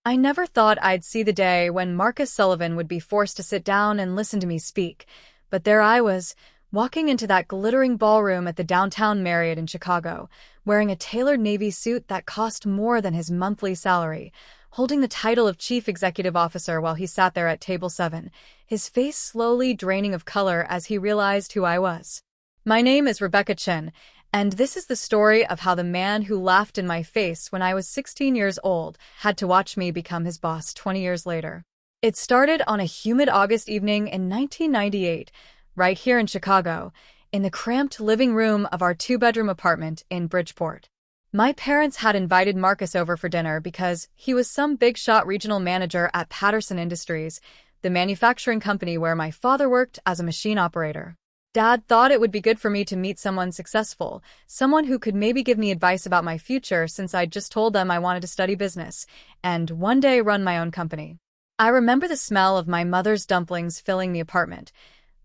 I never thought I'd see the day when Marcus Sullivan would be forced to sit down and listen to me speak, but there I was, walking into that glittering ballroom at the downtown Marriott in Chicago, wearing a tailored navy suit that cost more than his monthly salary, holding the title of Chief Executive Officer while he sat there at table 7, his face slowly draining of color as he realized who I was. My name is Rebecca Chen, and this is the story of how the man who laughed in my face when I was 16 years old had to watch me become his boss 20 years later. It started on a humid August evening in 1998, right here in Chicago, in the cramped living room of our two-bedroom apartment in Bridgeport. My parents had invited Marcus over for dinner because he was some big-shot regional manager at Patterson Industries, the manufacturing company where my father worked as a machine operator. Dad thought it would be good for me to meet someone successful, someone who could maybe give me advice about my future since I'd just told them I wanted to study business and one day run my own company. I remember the smell of my mother's dumplings filling the apartment,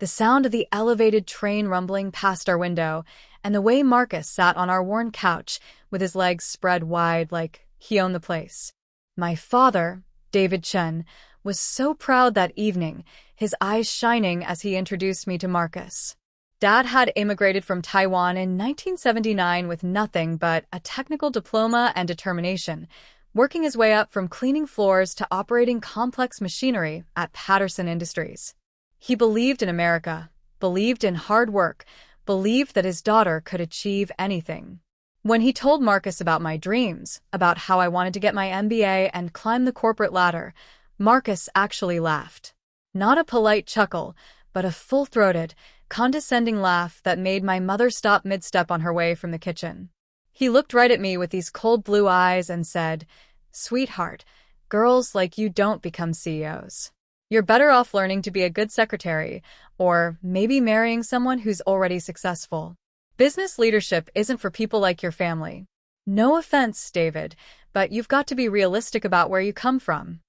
the sound of the elevated train rumbling past our window, and the way Marcus sat on our worn couch with his legs spread wide like he owned the place. My father, David Chen, was so proud that evening, his eyes shining as he introduced me to Marcus. Dad had immigrated from Taiwan in 1979 with nothing but a technical diploma and determination, working his way up from cleaning floors to operating complex machinery at Patterson Industries. He believed in America, believed in hard work, believed that his daughter could achieve anything. When he told Marcus about my dreams, about how I wanted to get my MBA and climb the corporate ladder, Marcus actually laughed. Not a polite chuckle, but a full-throated, condescending laugh that made my mother stop mid-step on her way from the kitchen. He looked right at me with these cold blue eyes and said, "Sweetheart, girls like you don't become CEOs. You're better off learning to be a good secretary, or maybe marrying someone who's already successful. Business leadership isn't for people like your family. No offense, David, but you've got to be realistic about where you come from."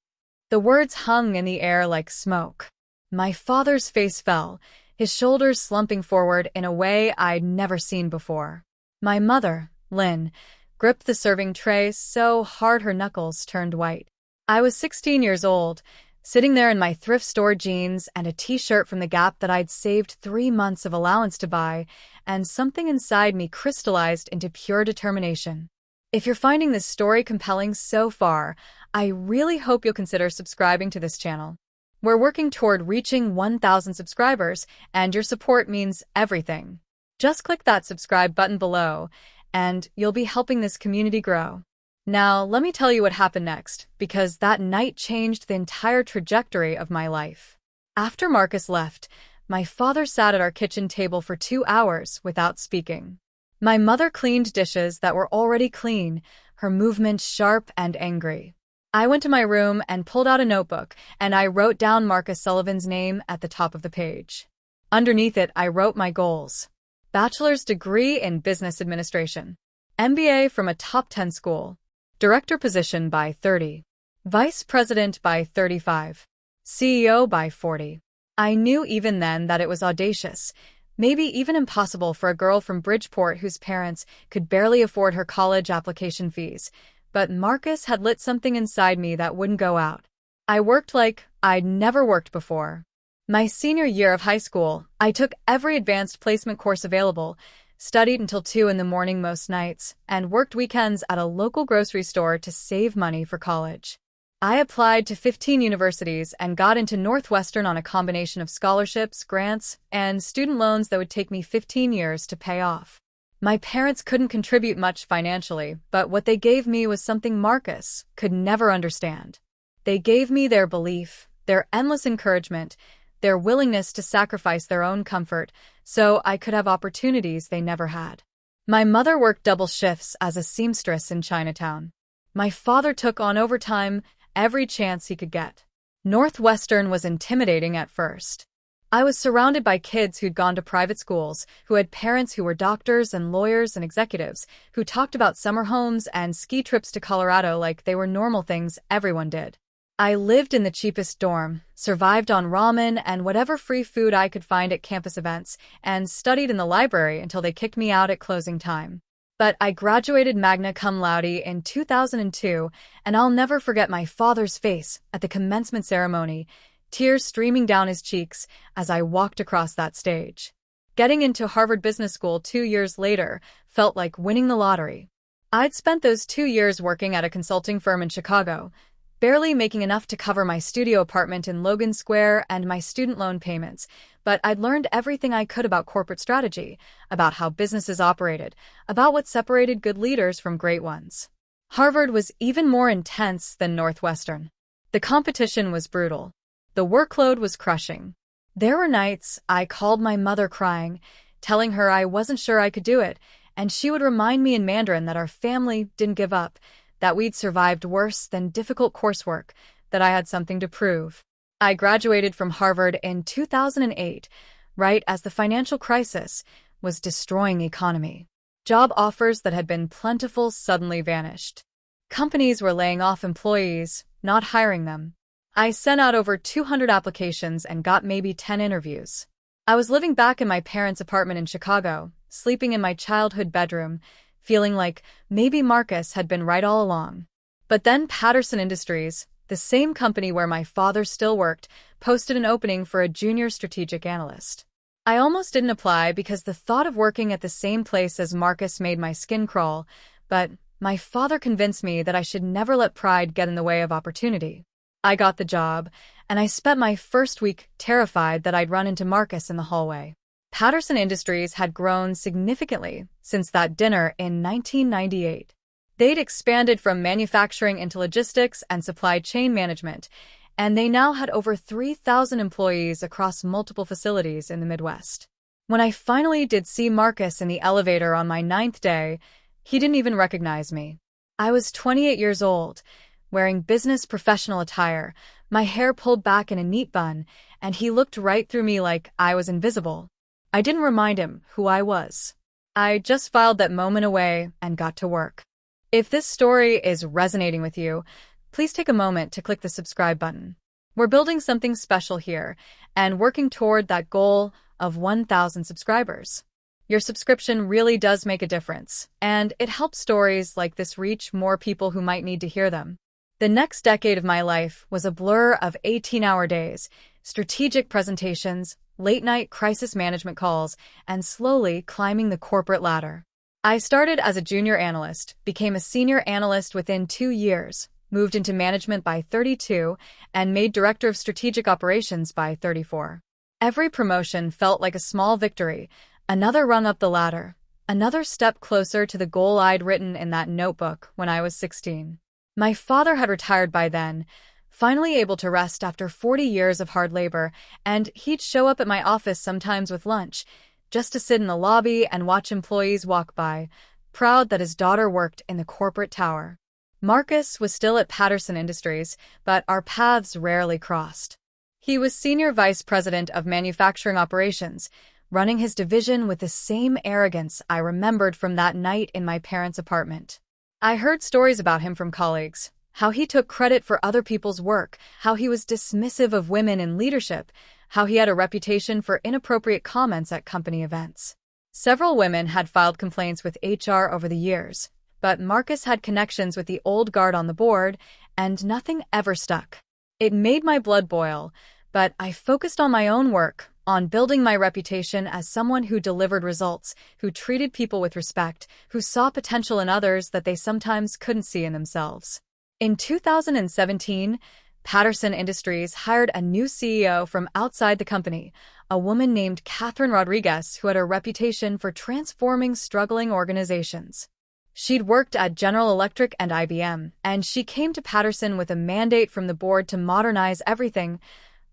The words hung in the air like smoke. My father's face fell, his shoulders slumping forward in a way I'd never seen before. My mother, Lynn, gripped the serving tray so hard her knuckles turned white. I was 16 years old, sitting there in my thrift store jeans and a t-shirt from the Gap that I'd saved 3 months of allowance to buy, and something inside me crystallized into pure determination. If you're finding this story compelling so far, I really hope you'll consider subscribing to this channel. We're working toward reaching 1,000 subscribers, and your support means everything. Just click that subscribe button below, and you'll be helping this community grow. Now, let me tell you what happened next, because that night changed the entire trajectory of my life. After Marcus left, my father sat at our kitchen table for 2 hours without speaking. My mother cleaned dishes that were already clean, her movement sharp and angry. I went to my room and pulled out a notebook, and I wrote down Marcus Sullivan's name at the top of the page. Underneath it, I wrote my goals. Bachelor's degree in business administration. MBA from a top 10 school. Director position by 30. Vice president by 35. CEO by 40. I knew even then that it was audacious, maybe even impossible for a girl from Bridgeport whose parents could barely afford her college application fees. But Marcus had lit something inside me that wouldn't go out. I worked like I'd never worked before. My senior year of high school, I took every advanced placement course available, studied until 2 in the morning most nights, and worked weekends at a local grocery store to save money for college. I applied to 15 universities and got into Northwestern on a combination of scholarships, grants, and student loans that would take me 15 years to pay off. My parents couldn't contribute much financially, but what they gave me was something Marcus could never understand. They gave me their belief, their endless encouragement, their willingness to sacrifice their own comfort so I could have opportunities they never had. My mother worked double shifts as a seamstress in Chinatown. My father took on overtime every chance he could get. Northwestern was intimidating at first. I was surrounded by kids who'd gone to private schools, who had parents who were doctors and lawyers and executives, who talked about summer homes and ski trips to Colorado like they were normal things everyone did. I lived in the cheapest dorm, survived on ramen and whatever free food I could find at campus events, and studied in the library until they kicked me out at closing time. But I graduated magna cum laude in 2002, and I'll never forget my father's face at the commencement ceremony, tears streaming down his cheeks as I walked across that stage. Getting into Harvard Business School 2 years later felt like winning the lottery. I'd spent those 2 years working at a consulting firm in Chicago, barely making enough to cover my studio apartment in Logan Square and my student loan payments, but I'd learned everything I could about corporate strategy, about how businesses operated, about what separated good leaders from great ones. Harvard was even more intense than Northwestern. The competition was brutal. The workload was crushing. There were nights I called my mother crying, telling her I wasn't sure I could do it, and she would remind me in Mandarin that our family didn't give up, that we'd survived worse than difficult coursework, that I had something to prove. I graduated from Harvard in 2008, right as the financial crisis was destroying the economy. Job offers that had been plentiful suddenly vanished. Companies were laying off employees, not hiring them. I sent out over 200 applications and got maybe 10 interviews. I was living back in my parents' apartment in Chicago, sleeping in my childhood bedroom, feeling like maybe Marcus had been right all along. But then Patterson Industries, the same company where my father still worked, posted an opening for a junior strategic analyst. I almost didn't apply because the thought of working at the same place as Marcus made my skin crawl, but my father convinced me that I should never let pride get in the way of opportunity. I got the job, and I spent my first week terrified that I'd run into Marcus in the hallway. Patterson Industries had grown significantly since that dinner in 1998. They'd expanded from manufacturing into logistics and supply chain management, and they now had over 3,000 employees across multiple facilities in the Midwest. When I finally did see Marcus in the elevator on my 9th day, he didn't even recognize me. I was 28 years old, wearing business professional attire, my hair pulled back in a neat bun, and he looked right through me like I was invisible. I didn't remind him who I was. I just filed that moment away and got to work. If this story is resonating with you, please take a moment to click the subscribe button. We're building something special here and working toward that goal of 1,000 subscribers. Your subscription really does make a difference, and it helps stories like this reach more people who might need to hear them. The next decade of my life was a blur of 18-hour days, strategic presentations, late-night crisis management calls, and slowly climbing the corporate ladder. I started as a junior analyst, became a senior analyst within 2 years, moved into management by 32, and made director of strategic operations by 34. Every promotion felt like a small victory, another rung up the ladder, another step closer to the goal I'd written in that notebook when I was 16. My father had retired by then, finally able to rest after 40 years of hard labor, and he'd show up at my office sometimes with lunch, just to sit in the lobby and watch employees walk by, proud that his daughter worked in the corporate tower. Marcus was still at Patterson Industries, but our paths rarely crossed. He was Senior Vice President of Manufacturing Operations, running his division with the same arrogance I remembered from that night in my parents' apartment. I heard stories about him from colleagues, how he took credit for other people's work, how he was dismissive of women in leadership, how he had a reputation for inappropriate comments at company events. Several women had filed complaints with HR over the years, but Marcus had connections with the old guard on the board, and nothing ever stuck. It made my blood boil, but I focused on my own work, on building my reputation as someone who delivered results, who treated people with respect, who saw potential in others that they sometimes couldn't see in themselves. In 2017, Patterson Industries hired a new CEO from outside the company, a woman named Catherine Rodriguez who had a reputation for transforming struggling organizations. She'd worked at General Electric and IBM, and she came to Patterson with a mandate from the board to modernize everything: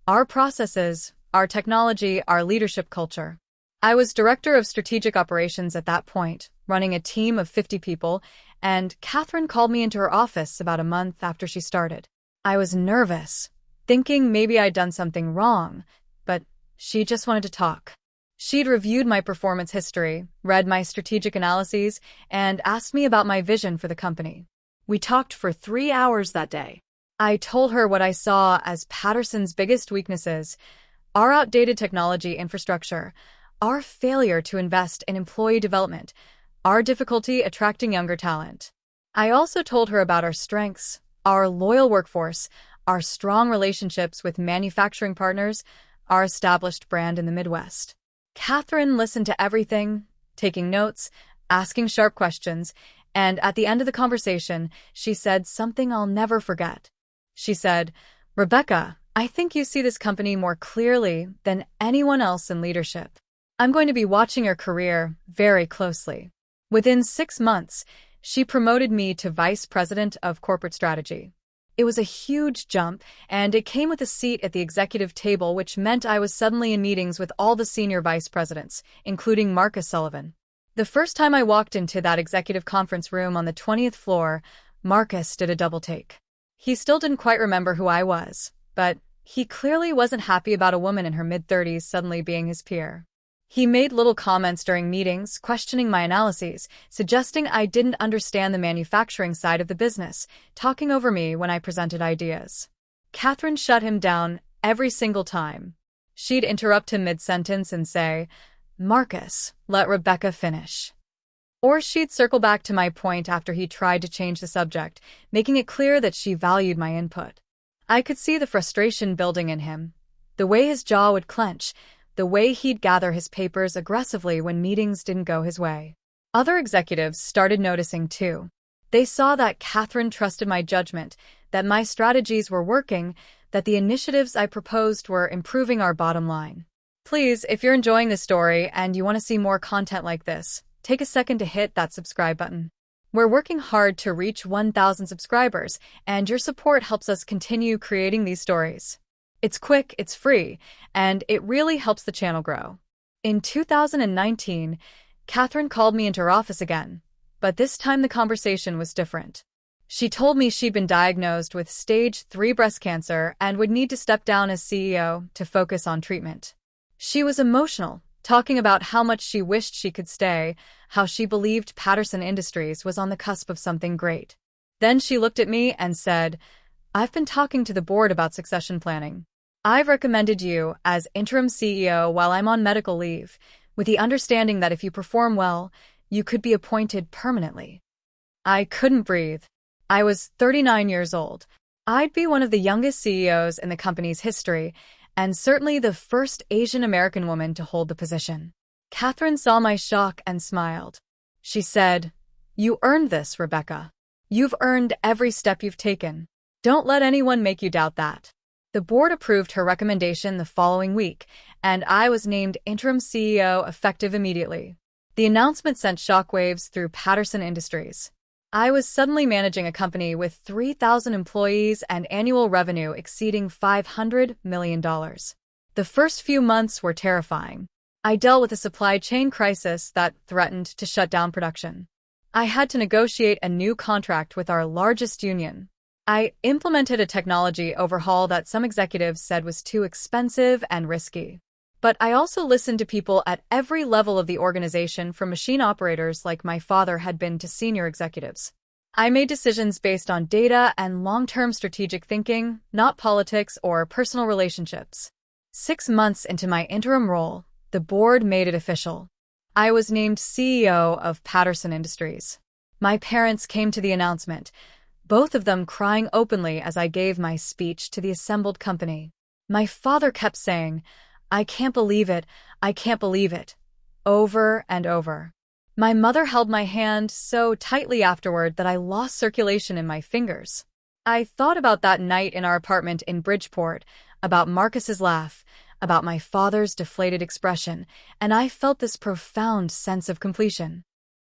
our processes, our technology, our leadership culture. I was director of strategic operations at that point, running a team of 50 people, and Catherine called me into her office about a month after she started. I was nervous, thinking maybe I'd done something wrong, but she just wanted to talk. She'd reviewed my performance history, read my strategic analyses, and asked me about my vision for the company. We talked for 3 hours that day. I told her what I saw as Patterson's biggest weaknesses: our outdated technology infrastructure, our failure to invest in employee development, our difficulty attracting younger talent. I also told her about our strengths, our loyal workforce, our strong relationships with manufacturing partners, our established brand in the Midwest. Catherine listened to everything, taking notes, asking sharp questions, and at the end of the conversation, she said something I'll never forget. She said, "Rebecca, I think you see this company more clearly than anyone else in leadership. I'm going to be watching your career very closely." Within 6 months, she promoted me to Vice President of Corporate Strategy. It was a huge jump, and it came with a seat at the executive table, which meant I was suddenly in meetings with all the senior vice presidents, including Marcus Sullivan. The first time I walked into that executive conference room on the 20th floor, Marcus did a double take. He still didn't quite remember who I was, but he clearly wasn't happy about a woman in her mid-30s suddenly being his peer. He made little comments during meetings, questioning my analyses, suggesting I didn't understand the manufacturing side of the business, talking over me when I presented ideas. Catherine shut him down every single time. She'd interrupt him mid-sentence and say, "Marcus, let Rebecca finish." Or she'd circle back to my point after he tried to change the subject, making it clear that she valued my input. I could see the frustration building in him, the way his jaw would clench, the way he'd gather his papers aggressively when meetings didn't go his way. Other executives started noticing too. They saw that Catherine trusted my judgment, that my strategies were working, that the initiatives I proposed were improving our bottom line. Please, if you're enjoying this story and you want to see more content like this, take a second to hit that subscribe button. We're working hard to reach 1,000 subscribers, and your support helps us continue creating these stories. It's quick, it's free, and it really helps the channel grow. In 2019, Catherine called me into her office again, but this time the conversation was different. She told me she'd been diagnosed with stage 3 breast cancer and would need to step down as CEO to focus on treatment. She was emotional, talking about how much she wished she could stay, how she believed Patterson Industries was on the cusp of something great. Then she looked at me and said, "I've been talking to the board about succession planning. I've recommended you as interim CEO while I'm on medical leave, with the understanding that if you perform well, you could be appointed permanently." I couldn't breathe. I was 39 years old. I'd be one of the youngest CEOs in the company's history, and certainly the first Asian American woman to hold the position. Catherine saw my shock and smiled. She said, "You earned this, Rebecca. You've earned every step you've taken. Don't let anyone make you doubt that." The board approved her recommendation the following week, and I was named interim CEO effective immediately. The announcement sent shockwaves through Patterson Industries. I was suddenly managing a company with 3,000 employees and annual revenue exceeding $500 million. The first few months were terrifying. I dealt with a supply chain crisis that threatened to shut down production. I had to negotiate a new contract with our largest union. I implemented a technology overhaul that some executives said was too expensive and risky. But I also listened to people at every level of the organization, from machine operators like my father had been to senior executives. I made decisions based on data and long-term strategic thinking, not politics or personal relationships. 6 months into my interim role, the board made it official. I was named CEO of Patterson Industries. My parents came to the announcement, both of them crying openly as I gave my speech to the assembled company. My father kept saying, "I can't believe it, I can't believe it," over and over. My mother held my hand so tightly afterward that I lost circulation in my fingers. I thought about that night in our apartment in Bridgeport, about Marcus's laugh, about my father's deflated expression, and I felt this profound sense of completion.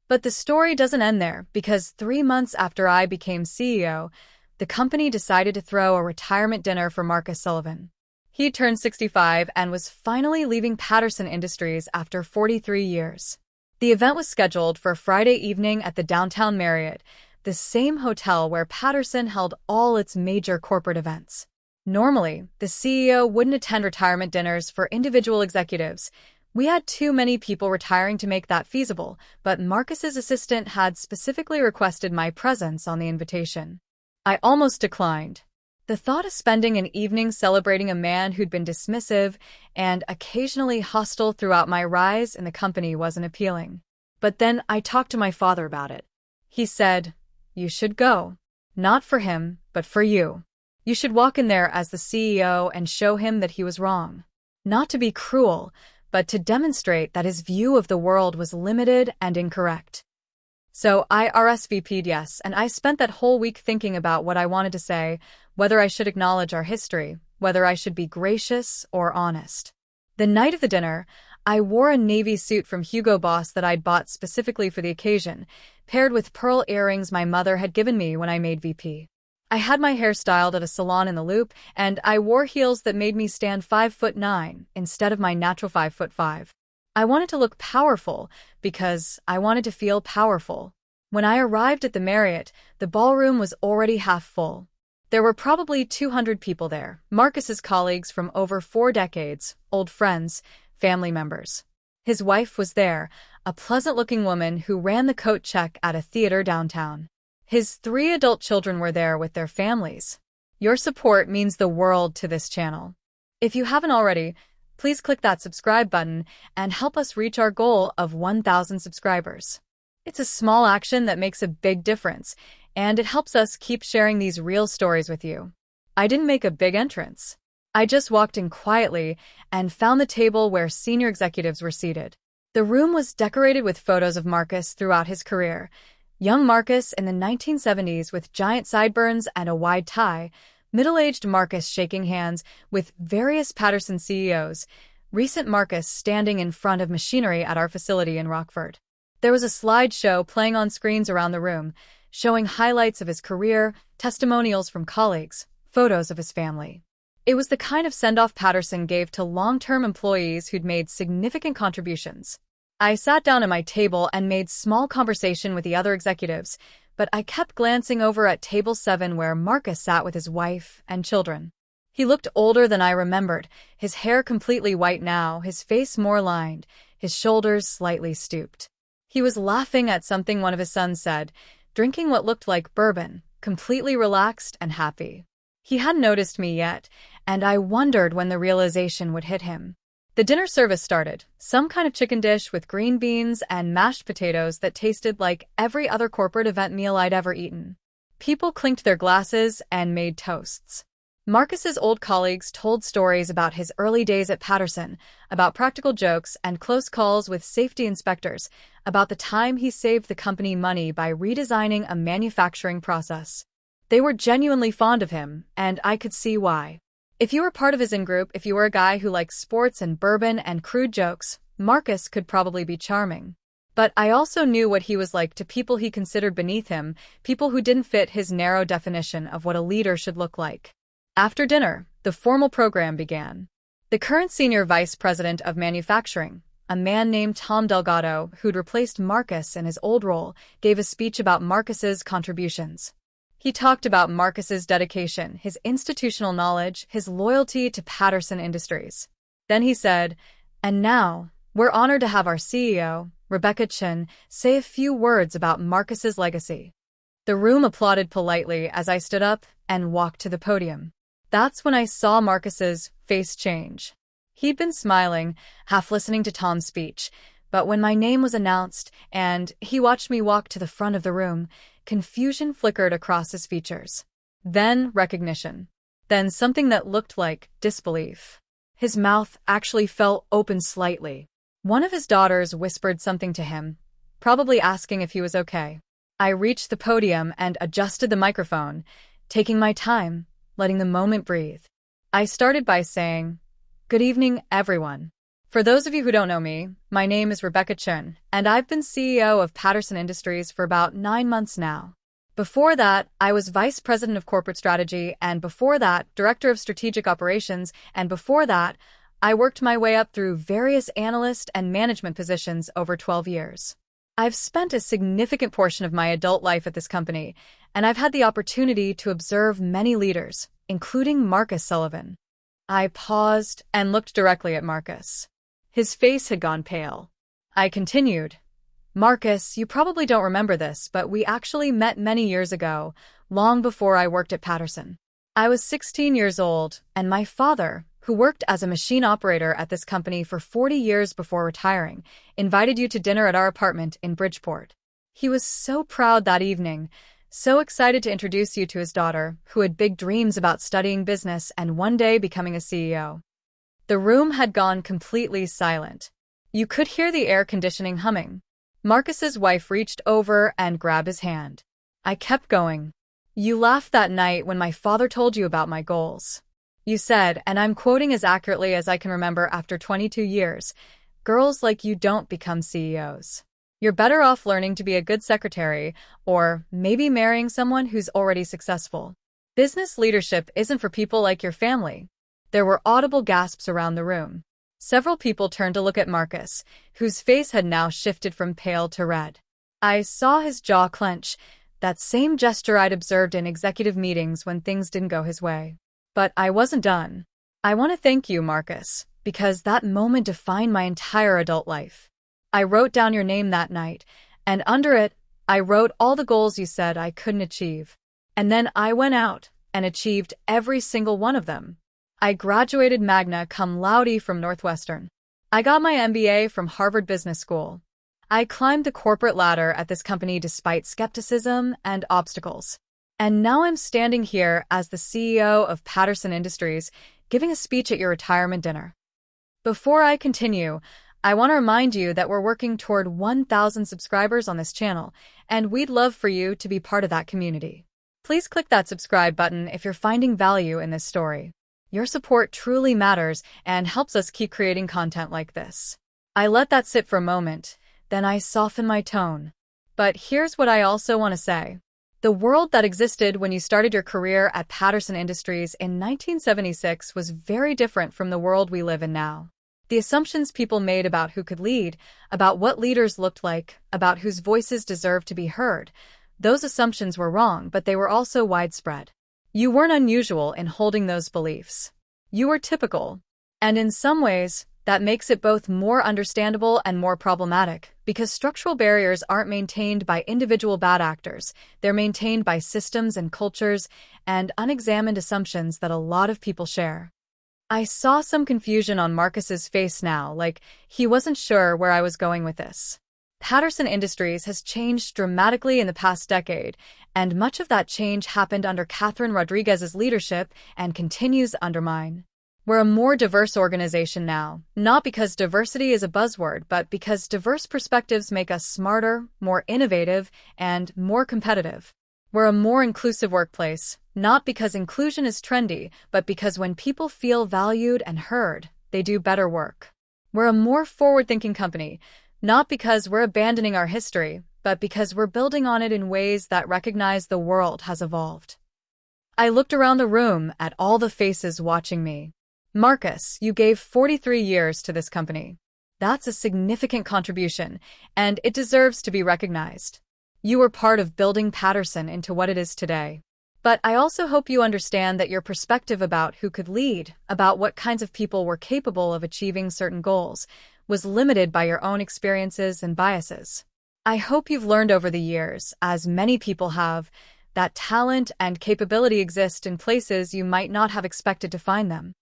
But the story doesn't end there, because 3 months after I became CEO, the company decided to throw a retirement dinner for Marcus Sullivan. He turned 65 and was finally leaving Patterson Industries after 43 years. The event was scheduled for Friday evening at the downtown Marriott, the same hotel where Patterson held all its major corporate events. Normally, the CEO wouldn't attend retirement dinners for individual executives. We had too many people retiring to make that feasible, but Marcus's assistant had specifically requested my presence on the invitation. I almost declined. The thought of spending an evening celebrating a man who'd been dismissive and occasionally hostile throughout my rise in the company wasn't appealing. But then I talked to my father about it. He said, "You should go. Not for him, but for you. You should walk in there as the CEO and show him that he was wrong. Not to be cruel, but to demonstrate that his view of the world was limited and incorrect." So I RSVP'd yes, and I spent that whole week thinking about what I wanted to say, whether I should acknowledge our history, whether I should be gracious or honest. The night of the dinner, I wore a navy suit from Hugo Boss that I'd bought specifically for the occasion, paired with pearl earrings my mother had given me when I made VP. I had my hair styled at a salon in the Loop, and I wore heels that made me stand 5'9" instead of my natural 5'5". I wanted to look powerful because I wanted to feel powerful. When I arrived at the Marriott, the ballroom was already half full. There were probably 200 people there, Marcus's colleagues from over 4 decades, old friends, family members. His wife was there, a pleasant-looking woman who ran the coat check at a theater downtown. His 3 adult children were there with their families. Your support means the world to this channel. If you haven't already, please click that subscribe button and help us reach our goal of 1,000 subscribers. It's a small action that makes a big difference, and it helps us keep sharing these real stories with you. I didn't make a big entrance. I just walked in quietly and found the table where senior executives were seated. The room was decorated with photos of Marcus throughout his career. Young Marcus in the 1970s with giant sideburns and a wide tie, middle-aged Marcus shaking hands with various Patterson CEOs, recent Marcus standing in front of machinery at our facility in Rockford. There was a slideshow playing on screens around the room, showing highlights of his career, testimonials from colleagues, photos of his family. It was the kind of send-off Patterson gave to long-term employees who'd made significant contributions. I sat down at my table and made small conversation with the other executives, but I kept glancing over at table 7 where Marcus sat with his wife and children. He looked older than I remembered, his hair completely white now, his face more lined, his shoulders slightly stooped. He was laughing at something one of his sons said, drinking what looked like bourbon, completely relaxed and happy. He hadn't noticed me yet, and I wondered when the realization would hit him. The dinner service started, some kind of chicken dish with green beans and mashed potatoes that tasted like every other corporate event meal I'd ever eaten. People clinked their glasses and made toasts. Marcus's old colleagues told stories about his early days at Patterson, about practical jokes and close calls with safety inspectors, about the time he saved the company money by redesigning a manufacturing process. They were genuinely fond of him, and I could see why. If you were part of his in-group, if you were a guy who liked sports and bourbon and crude jokes, Marcus could probably be charming. But I also knew what he was like to people he considered beneath him, people who didn't fit his narrow definition of what a leader should look like. After dinner, the formal program began. The current senior vice president of manufacturing, a man named Tom Delgado, who'd replaced Marcus in his old role, gave a speech about Marcus's contributions. He talked about Marcus's dedication, his institutional knowledge, his loyalty to Patterson Industries. Then he said, "And now, we're honored to have our CEO, Rebecca Chen, say a few words about Marcus's legacy." The room applauded politely as I stood up and walked to the podium. That's when I saw Marcus's face change. He'd been smiling, half listening to Tom's speech, but when my name was announced and he watched me walk to the front of the room, confusion flickered across his features. Then recognition. Then something that looked like disbelief. His mouth actually fell open slightly. One of his daughters whispered something to him, probably asking if he was okay. I reached the podium and adjusted the microphone, taking my time, letting the moment breathe. I started by saying, "Good evening, everyone. For those of you who don't know me, my name is Rebecca Chen, and I've been CEO of Patterson Industries for about 9 months now. Before that, I was Vice President of Corporate Strategy, and before that, Director of Strategic Operations, and before that, I worked my way up through various analyst and management positions over 12 years. I've spent a significant portion of my adult life at this company, and I've had the opportunity to observe many leaders, including Marcus Sullivan." I paused and looked directly at Marcus. His face had gone pale. I continued, "Marcus, you probably don't remember this, but we actually met many years ago, long before I worked at Patterson. I was 16 years old, and my father, who worked as a machine operator at this company for 40 years before retiring, invited you to dinner at our apartment in Bridgeport. He was so proud that evening, so excited to introduce you to his daughter, who had big dreams about studying business and one day becoming a CEO. The room had gone completely silent. You could hear the air conditioning humming. Marcus's wife reached over and grabbed his hand. I kept going. You laughed that night when my father told you about my goals. You said, and I'm quoting as accurately as I can remember after 22 years, "Girls like you don't become CEOs. You're better off learning to be a good secretary, or maybe marrying someone who's already successful. Business leadership isn't for people like your family." There were audible gasps around the room. Several people turned to look at Marcus, whose face had now shifted from pale to red. I saw his jaw clench, that same gesture I'd observed in executive meetings when things didn't go his way. But I wasn't done. "I want to thank you, Marcus, because that moment defined my entire adult life. I wrote down your name that night, and under it, I wrote all the goals you said I couldn't achieve. And then I went out and achieved every single one of them. I graduated magna cum laude from Northwestern. I got my MBA from Harvard Business School. I climbed the corporate ladder at this company despite skepticism and obstacles. And now I'm standing here as the CEO of Patterson Industries, giving a speech at your retirement dinner." Before I continue, I want to remind you that we're working toward 1,000 subscribers on this channel, and we'd love for you to be part of that community. Please click that subscribe button if you're finding value in this story. Your support truly matters and helps us keep creating content like this. I let that sit for a moment, then I softened my tone. But here's what I also want to say. The world that existed when you started your career at Patterson Industries in 1976 was very different from the world we live in now. The assumptions people made about who could lead, about what leaders looked like, about whose voices deserved to be heard, those assumptions were wrong, but they were also widespread. You weren't unusual in holding those beliefs. You were typical. And in some ways, that makes it both more understandable and more problematic, because structural barriers aren't maintained by individual bad actors, they're maintained by systems and cultures and unexamined assumptions that a lot of people share. I saw some confusion on Marcus's face now, like he wasn't sure where I was going with this. Patterson Industries has changed dramatically in the past decade, and much of that change happened under Catherine Rodriguez's leadership and continues under mine. We're a more diverse organization now, not because diversity is a buzzword, but because diverse perspectives make us smarter, more innovative, and more competitive. We're a more inclusive workplace, not because inclusion is trendy, but because when people feel valued and heard, they do better work. We're a more forward-thinking company, not because we're abandoning our history, but because we're building on it in ways that recognize the world has evolved. I looked around the room at all the faces watching me. Marcus, you gave 43 years to this company. That's a significant contribution, and it deserves to be recognized. You were part of building Patterson into what it is today. But I also hope you understand that your perspective about who could lead, about what kinds of people were capable of achieving certain goals, was limited by your own experiences and biases. I hope you've learned over the years, as many people have, that talent and capability exist in places you might not have expected to find them.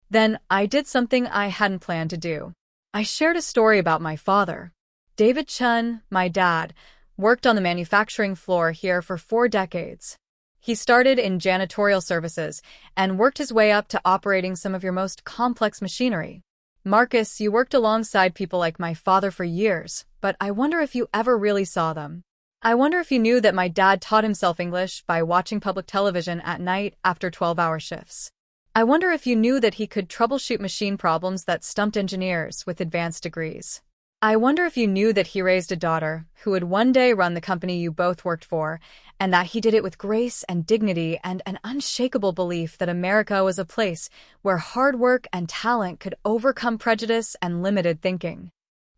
Then I did something I hadn't planned to do. I shared a story about my father. David Chun, my dad, worked on the manufacturing floor here for 4 decades. He started in janitorial services and worked his way up to operating some of your most complex machinery. Marcus, you worked alongside people like my father for years, but I wonder if you ever really saw them. I wonder if you knew that my dad taught himself English by watching public television at night after 12-hour shifts. I wonder if you knew that he could troubleshoot machine problems that stumped engineers with advanced degrees. I wonder if you knew that he raised a daughter who would one day run the company you both worked for, and that he did it with grace and dignity and an unshakable belief that America was a place where hard work and talent could overcome prejudice and limited thinking.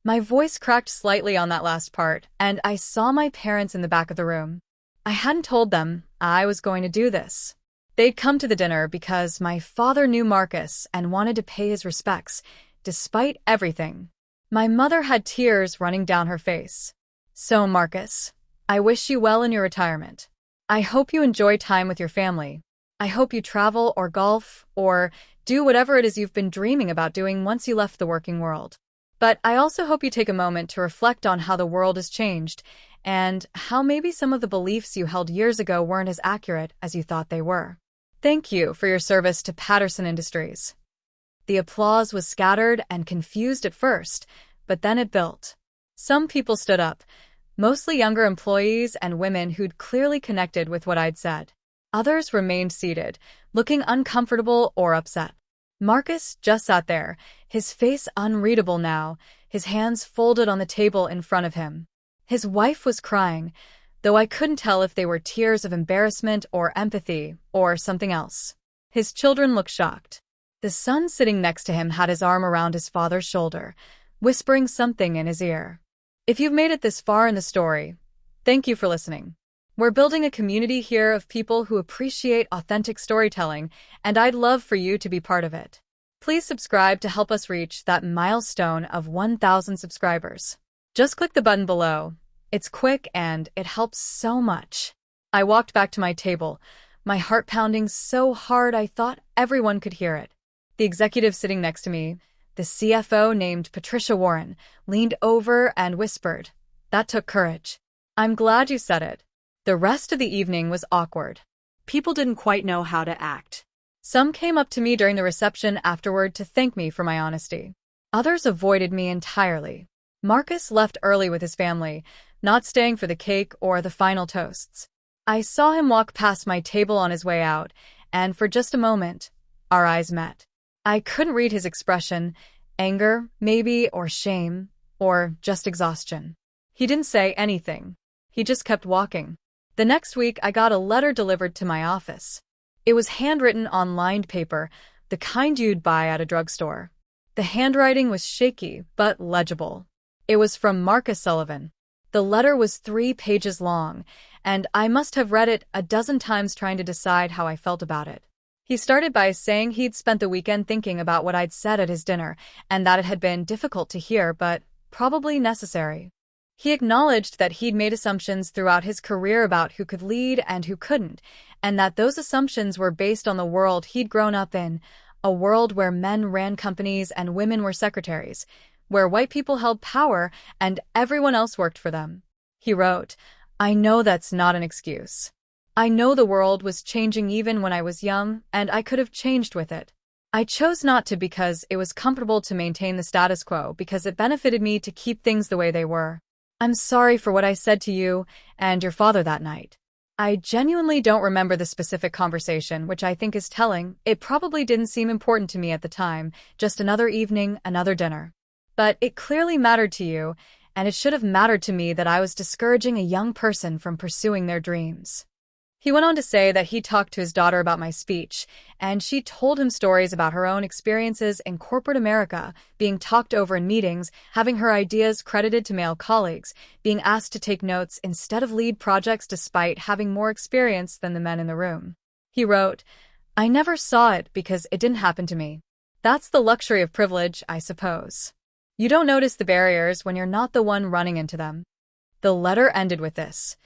My voice cracked slightly on that last part, and I saw my parents in the back of the room. I hadn't told them I was going to do this. They'd come to the dinner because my father knew Marcus and wanted to pay his respects, despite everything. My mother had tears running down her face. "So, Marcus, I wish you well in your retirement. I hope you enjoy time with your family. I hope you travel or golf or Do whatever it is you've been dreaming about doing once you left the working world. But I also hope you take a moment to reflect on how the world has changed and how maybe some of the beliefs you held years ago weren't as accurate as you thought they were. Thank you for your service to Patterson Industries. The applause was scattered and confused at first, but then it built. Some people stood up, mostly younger employees and women who'd clearly connected with what I'd said. Others remained seated, looking uncomfortable or upset. Marcus just sat there, his face unreadable now, his hands folded on the table in front of him. His wife was crying, though I couldn't tell if they were tears of embarrassment or empathy or something else. His children looked shocked. The son sitting next to him had his arm around his father's shoulder, whispering something in his ear. If you've made it this far in the story, thank you for listening. We're building a community here of people who appreciate authentic storytelling, and I'd love for you to be part of it. Please subscribe to help us reach that milestone of 1,000 subscribers. Just click the button below. It's quick and it helps so much. I walked back to my table, my heart pounding so hard I thought everyone could hear it. The executive sitting next to me, the CFO named Patricia Warren, leaned over and whispered, "That took courage. I'm glad you said it." The rest of the evening was awkward. People didn't quite know how to act. Some came up to me during the reception afterward to thank me for my honesty. Others avoided me entirely. Marcus left early with his family, not staying for the cake or the final toasts. I saw him walk past my table on his way out, and for just a moment, our eyes met. I couldn't read his expression, anger, maybe, or shame, or just exhaustion. He didn't say anything. He just kept walking. The next week, I got a letter delivered to my office. It was handwritten on lined paper, the kind you'd buy at a drugstore. The handwriting was shaky, but legible. It was from Marcus Sullivan. The letter was 3 pages long, and I must have read it a dozen times trying to decide how I felt about it. He started by saying he'd spent the weekend thinking about what I'd said at his dinner, and that it had been difficult to hear, but probably necessary. He acknowledged that he'd made assumptions throughout his career about who could lead and who couldn't, and that those assumptions were based on the world he'd grown up in, a world where men ran companies and women were secretaries, where white people held power and everyone else worked for them. He wrote, "I know that's not an excuse. I know the world was changing even when I was young, and I could have changed with it. I chose not to because it was comfortable to maintain the status quo, because it benefited me to keep things the way they were. I'm sorry for what I said to you and your father that night." I genuinely don't remember the specific conversation, which I think is telling. It probably didn't seem important to me at the time, just another evening, another dinner. But it clearly mattered to you, and it should have mattered to me that I was discouraging a young person from pursuing their dreams. He went on to say that he talked to his daughter about my speech, and she told him stories about her own experiences in corporate America, being talked over in meetings, having her ideas credited to male colleagues, being asked to take notes instead of lead projects despite having more experience than the men in the room. He wrote, "I never saw it because it didn't happen to me. That's the luxury of privilege, I suppose. You don't notice the barriers when you're not the one running into them." The letter ended with this: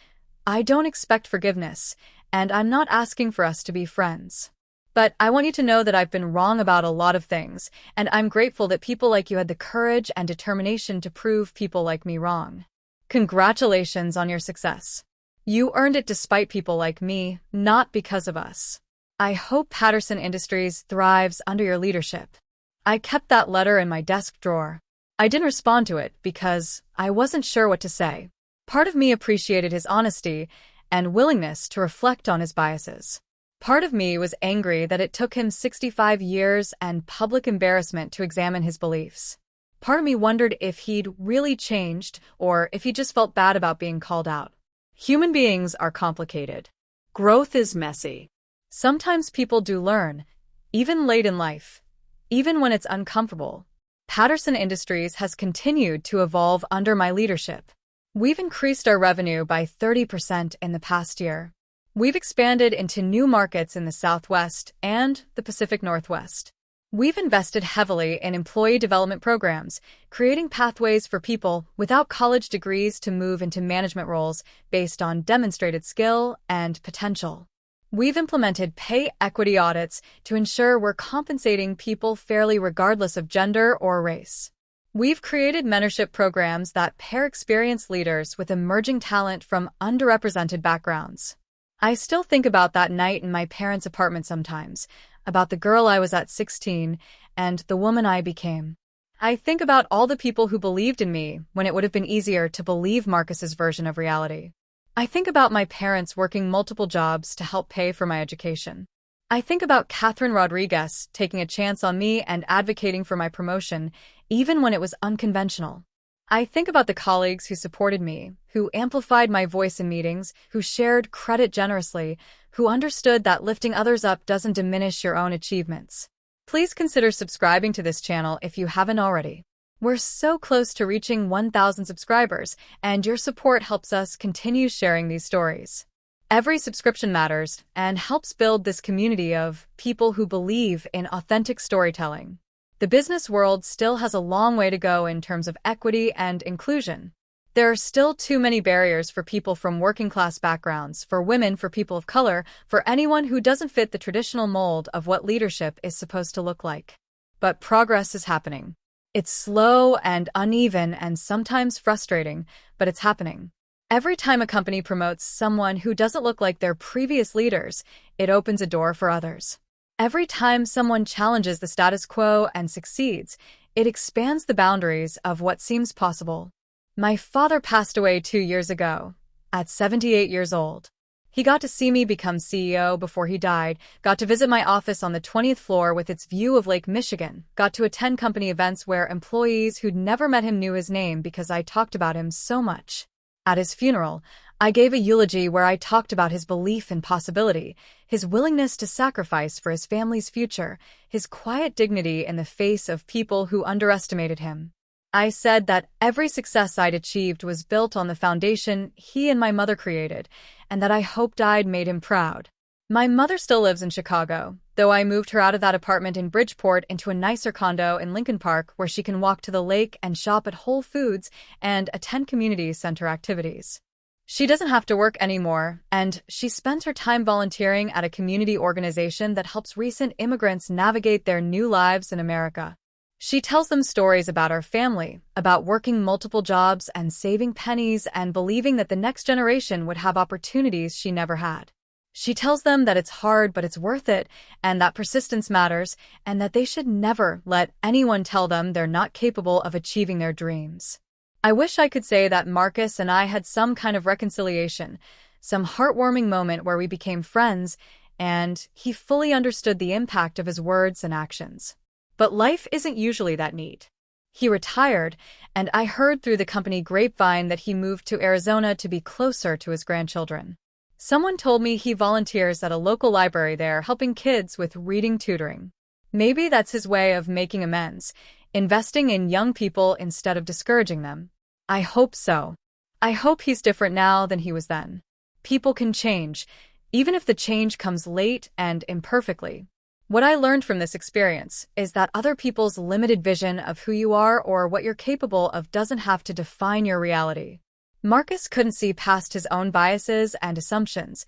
"I don't expect forgiveness, and I'm not asking for us to be friends. But I want you to know that I've been wrong about a lot of things, and I'm grateful that people like you had the courage and determination to prove people like me wrong. Congratulations on your success. You earned it despite people like me, not because of us. I hope Patterson Industries thrives under your leadership." I kept that letter in my desk drawer. I didn't respond to it because I wasn't sure what to say. Part of me appreciated his honesty and willingness to reflect on his biases. Part of me was angry that it took him 65 years and public embarrassment to examine his beliefs. Part of me wondered if he'd really changed or if he just felt bad about being called out. Human beings are complicated. Growth is messy. Sometimes people do learn, even late in life, even when it's uncomfortable. Patterson Industries has continued to evolve under my leadership. We've increased our revenue by 30% in the past year. We've expanded into new markets in the Southwest and the Pacific Northwest. We've invested heavily in employee development programs, creating pathways for people without college degrees to move into management roles based on demonstrated skill and potential. We've implemented pay equity audits to ensure we're compensating people fairly regardless of gender or race. We've created mentorship programs that pair experienced leaders with emerging talent from underrepresented backgrounds. I still think about that night in my parents' apartment sometimes, about the girl I was at 16 and the woman I became. I think about all the people who believed in me when it would have been easier to believe Marcus's version of reality. I think about my parents working multiple jobs to help pay for my education. I think about Catherine Rodriguez taking a chance on me and advocating for my promotion, even when it was unconventional. I think about the colleagues who supported me, who amplified my voice in meetings, who shared credit generously, who understood that lifting others up doesn't diminish your own achievements. Please consider subscribing to this channel if you haven't already. We're so close to reaching 1,000 subscribers, and your support helps us continue sharing these stories. Every subscription matters and helps build this community of people who believe in authentic storytelling. The business world still has a long way to go in terms of equity and inclusion. There are still too many barriers for people from working-class backgrounds, for women, for people of color, for anyone who doesn't fit the traditional mold of what leadership is supposed to look like. But progress is happening. It's slow and uneven and sometimes frustrating, but it's happening. Every time a company promotes someone who doesn't look like their previous leaders, it opens a door for others. Every time someone challenges the status quo and succeeds, it expands the boundaries of what seems possible. My father passed away 2 years ago, at 78 years old. He got to see me become CEO before he died, got to visit my office on the 20th floor with its view of Lake Michigan, got to attend company events where employees who'd never met him knew his name because I talked about him so much. At his funeral, I gave a eulogy where I talked about his belief in possibility, his willingness to sacrifice for his family's future, his quiet dignity in the face of people who underestimated him. I said that every success I'd achieved was built on the foundation he and my mother created, and that I hoped I'd made him proud. My mother still lives in Chicago, though I moved her out of that apartment in Bridgeport into a nicer condo in Lincoln Park where she can walk to the lake and shop at Whole Foods and attend community center activities. She doesn't have to work anymore, and she spends her time volunteering at a community organization that helps recent immigrants navigate their new lives in America. She tells them stories about our family, about working multiple jobs and saving pennies and believing that the next generation would have opportunities she never had. She tells them that it's hard but it's worth it, and that persistence matters, and that they should never let anyone tell them they're not capable of achieving their dreams. I wish I could say that Marcus and I had some kind of reconciliation, some heartwarming moment where we became friends, and he fully understood the impact of his words and actions. But life isn't usually that neat. He retired, and I heard through the company grapevine that he moved to Arizona to be closer to his grandchildren. Someone told me he volunteers at a local library there helping kids with reading tutoring. Maybe that's his way of making amends, investing in young people instead of discouraging them. I hope so. I hope he's different now than he was then. People can change, even if the change comes late and imperfectly. What I learned from this experience is that other people's limited vision of who you are or what you're capable of doesn't have to define your reality. Marcus couldn't see past his own biases and assumptions,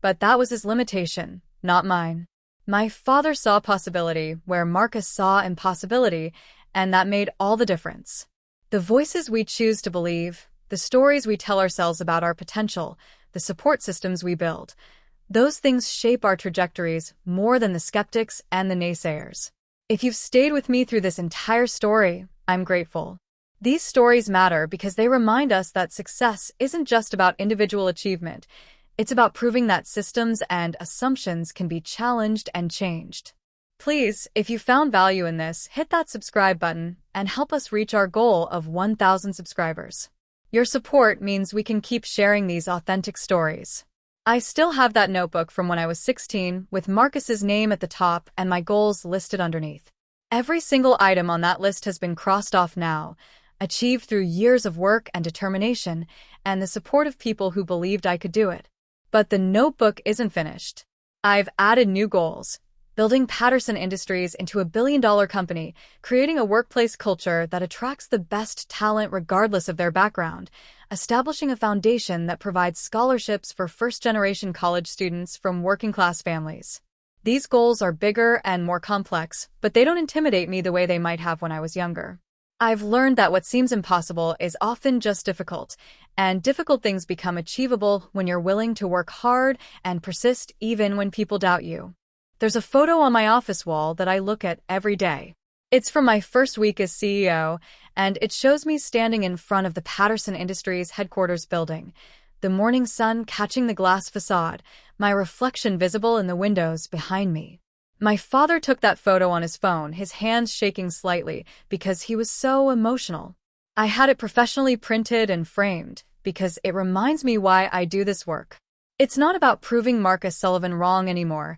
but that was his limitation, not mine. My father saw possibility where Marcus saw impossibility, and that made all the difference. The voices we choose to believe, the stories we tell ourselves about our potential, the support systems we build, those things shape our trajectories more than the skeptics and the naysayers. If you've stayed with me through this entire story, I'm grateful. These stories matter because they remind us that success isn't just about individual achievement. It's about proving that systems and assumptions can be challenged and changed. Please, if you found value in this, hit that subscribe button and help us reach our goal of 1,000 subscribers. Your support means we can keep sharing these authentic stories. I still have that notebook from when I was 16 with Marcus's name at the top and my goals listed underneath. Every single item on that list has been crossed off now, achieved through years of work and determination and the support of people who believed I could do it. But the notebook isn't finished. I've added new goals. Building Patterson Industries into a billion-dollar company, creating a workplace culture that attracts the best talent regardless of their background, establishing a foundation that provides scholarships for first-generation college students from working-class families. These goals are bigger and more complex, but they don't intimidate me the way they might have when I was younger. I've learned that what seems impossible is often just difficult, and difficult things become achievable when you're willing to work hard and persist even when people doubt you. There's a photo on my office wall that I look at every day. It's from my first week as CEO, and it shows me standing in front of the Patterson Industries headquarters building, the morning sun catching the glass facade, my reflection visible in the windows behind me. My father took that photo on his phone, his hands shaking slightly because he was so emotional. I had it professionally printed and framed because it reminds me why I do this work. It's not about proving Marcus Sullivan wrong anymore.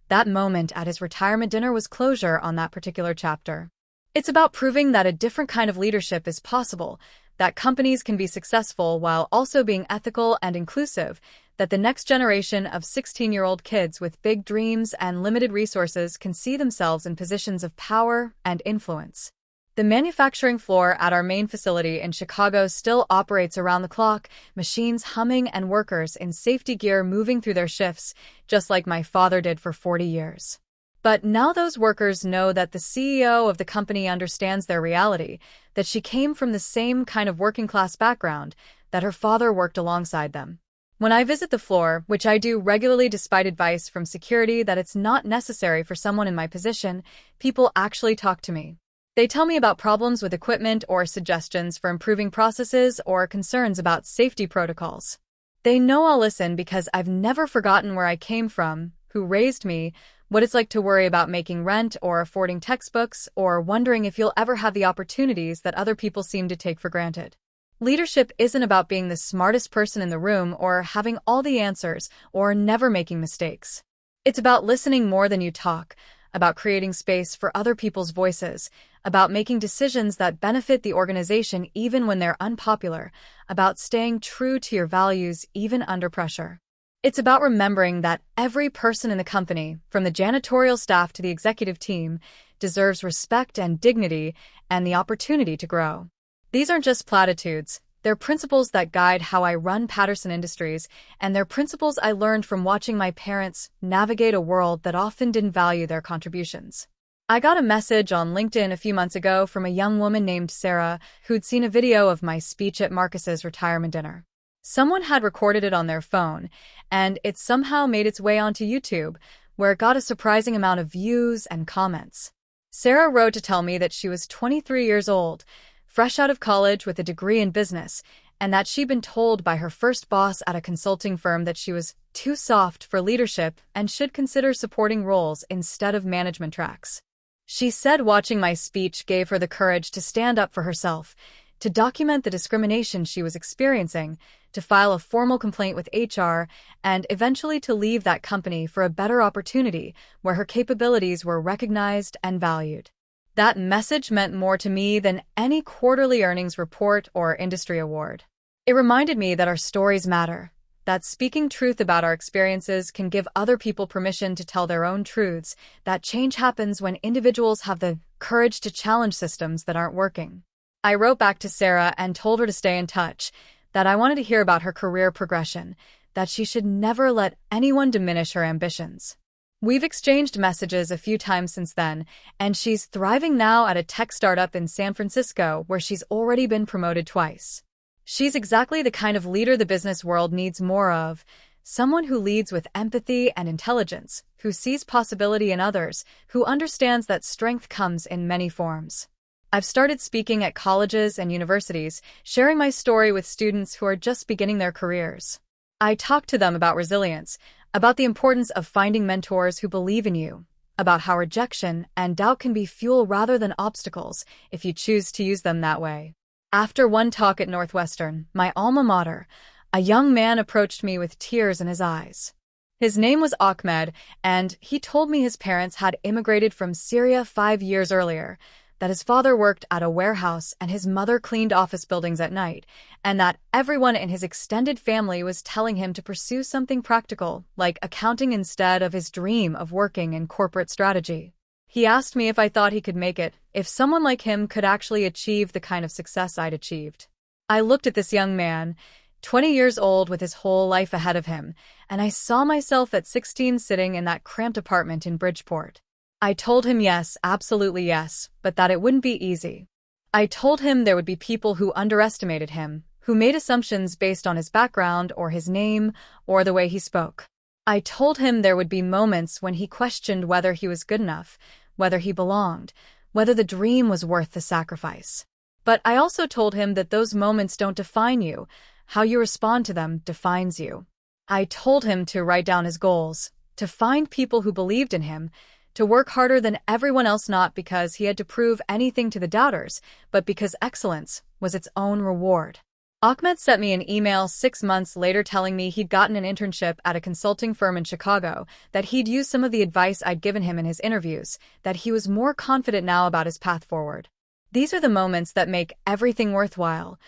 That moment at his retirement dinner was closure on that particular chapter. It's about proving that a different kind of leadership is possible, that companies can be successful while also being ethical and inclusive, that the next generation of 16-year-old kids with big dreams and limited resources can see themselves in positions of power and influence. The manufacturing floor at our main facility in Chicago still operates around the clock, machines humming and workers in safety gear moving through their shifts, just like my father did for 40 years. But now those workers know that the CEO of the company understands their reality, that she came from the same kind of working-class background, that her father worked alongside them. When I visit the floor, which I do regularly despite advice from security that it's not necessary for someone in my position, people actually talk to me. They tell me about problems with equipment or suggestions for improving processes or concerns about safety protocols. They know I'll listen because I've never forgotten where I came from, who raised me, what it's like to worry about making rent or affording textbooks or wondering if you'll ever have the opportunities that other people seem to take for granted. Leadership isn't about being the smartest person in the room or having all the answers or never making mistakes. It's about listening more than you talk, about creating space for other people's voices, about making decisions that benefit the organization even when they're unpopular, about staying true to your values even under pressure. It's about remembering that every person in the company, from the janitorial staff to the executive team, deserves respect and dignity and the opportunity to grow. These aren't just platitudes. They're principles that guide how I run Patterson Industries, and they're principles I learned from watching my parents navigate a world that often didn't value their contributions. I got a message on LinkedIn a few months ago from a young woman named Sarah who'd seen a video of my speech at Marcus's retirement dinner. Someone had recorded it on their phone, and it somehow made its way onto YouTube, where it got a surprising amount of views and comments. Sarah wrote to tell me that she was 23 years old, fresh out of college with a degree in business, and that she'd been told by her first boss at a consulting firm that she was too soft for leadership and should consider supporting roles instead of management tracks. She said watching my speech gave her the courage to stand up for herself, to document the discrimination she was experiencing, to file a formal complaint with HR, and eventually to leave that company for a better opportunity where her capabilities were recognized and valued. That message meant more to me than any quarterly earnings report or industry award. It reminded me that our stories matter, that speaking truth about our experiences can give other people permission to tell their own truths, that change happens when individuals have the courage to challenge systems that aren't working. I wrote back to Sarah and told her to stay in touch, that I wanted to hear about her career progression, that she should never let anyone diminish her ambitions. We've exchanged messages a few times since then, and she's thriving now at a tech startup in San Francisco where she's already been promoted twice. She's exactly the kind of leader the business world needs more of, someone who leads with empathy and intelligence, who sees possibility in others, who understands that strength comes in many forms. I've started speaking at colleges and universities, sharing my story with students who are just beginning their careers. I talk to them about resilience, about the importance of finding mentors who believe in you, about how rejection and doubt can be fuel rather than obstacles if you choose to use them that way. After one talk at Northwestern, my alma mater, a young man approached me with tears in his eyes. His name was Ahmed, and he told me his parents had immigrated from Syria 5 years earlier, that his father worked at a warehouse and his mother cleaned office buildings at night, and that everyone in his extended family was telling him to pursue something practical, like accounting instead of his dream of working in corporate strategy. He asked me if I thought he could make it, if someone like him could actually achieve the kind of success I'd achieved. I looked at this young man, 20 years old with his whole life ahead of him, and I saw myself at 16 sitting in that cramped apartment in Bridgeport. I told him yes, absolutely yes, but that it wouldn't be easy. I told him there would be people who underestimated him, who made assumptions based on his background or his name or the way he spoke. I told him there would be moments when he questioned whether he was good enough, whether he belonged, whether the dream was worth the sacrifice. But I also told him that those moments don't define you. How you respond to them defines you. I told him to write down his goals, to find people who believed in him, to work harder than everyone else, not because he had to prove anything to the doubters, but because excellence was its own reward. Ahmed sent me an email 6 months later telling me he'd gotten an internship at a consulting firm in Chicago, that he'd used some of the advice I'd given him in his interviews, that he was more confident now about his path forward. These are the moments that make everything worthwhile.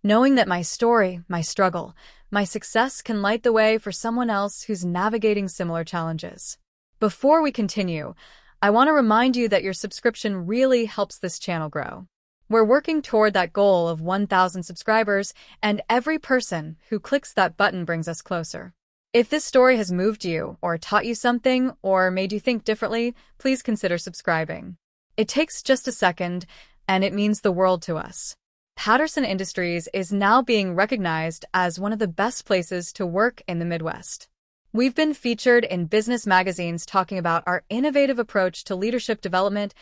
Knowing that my story, my struggle, my success can light the way for someone else who's navigating similar challenges. Before we continue, I want to remind you that your subscription really helps this channel grow. We're working toward that goal of 1,000 subscribers, and every person who clicks that button brings us closer. If this story has moved you, or taught you something, or made you think differently, please consider subscribing. It takes just a second, and it means the world to us. Patterson Industries is now being recognized as one of the best places to work in the Midwest. We've been featured in business magazines talking about our innovative approach to leadership development,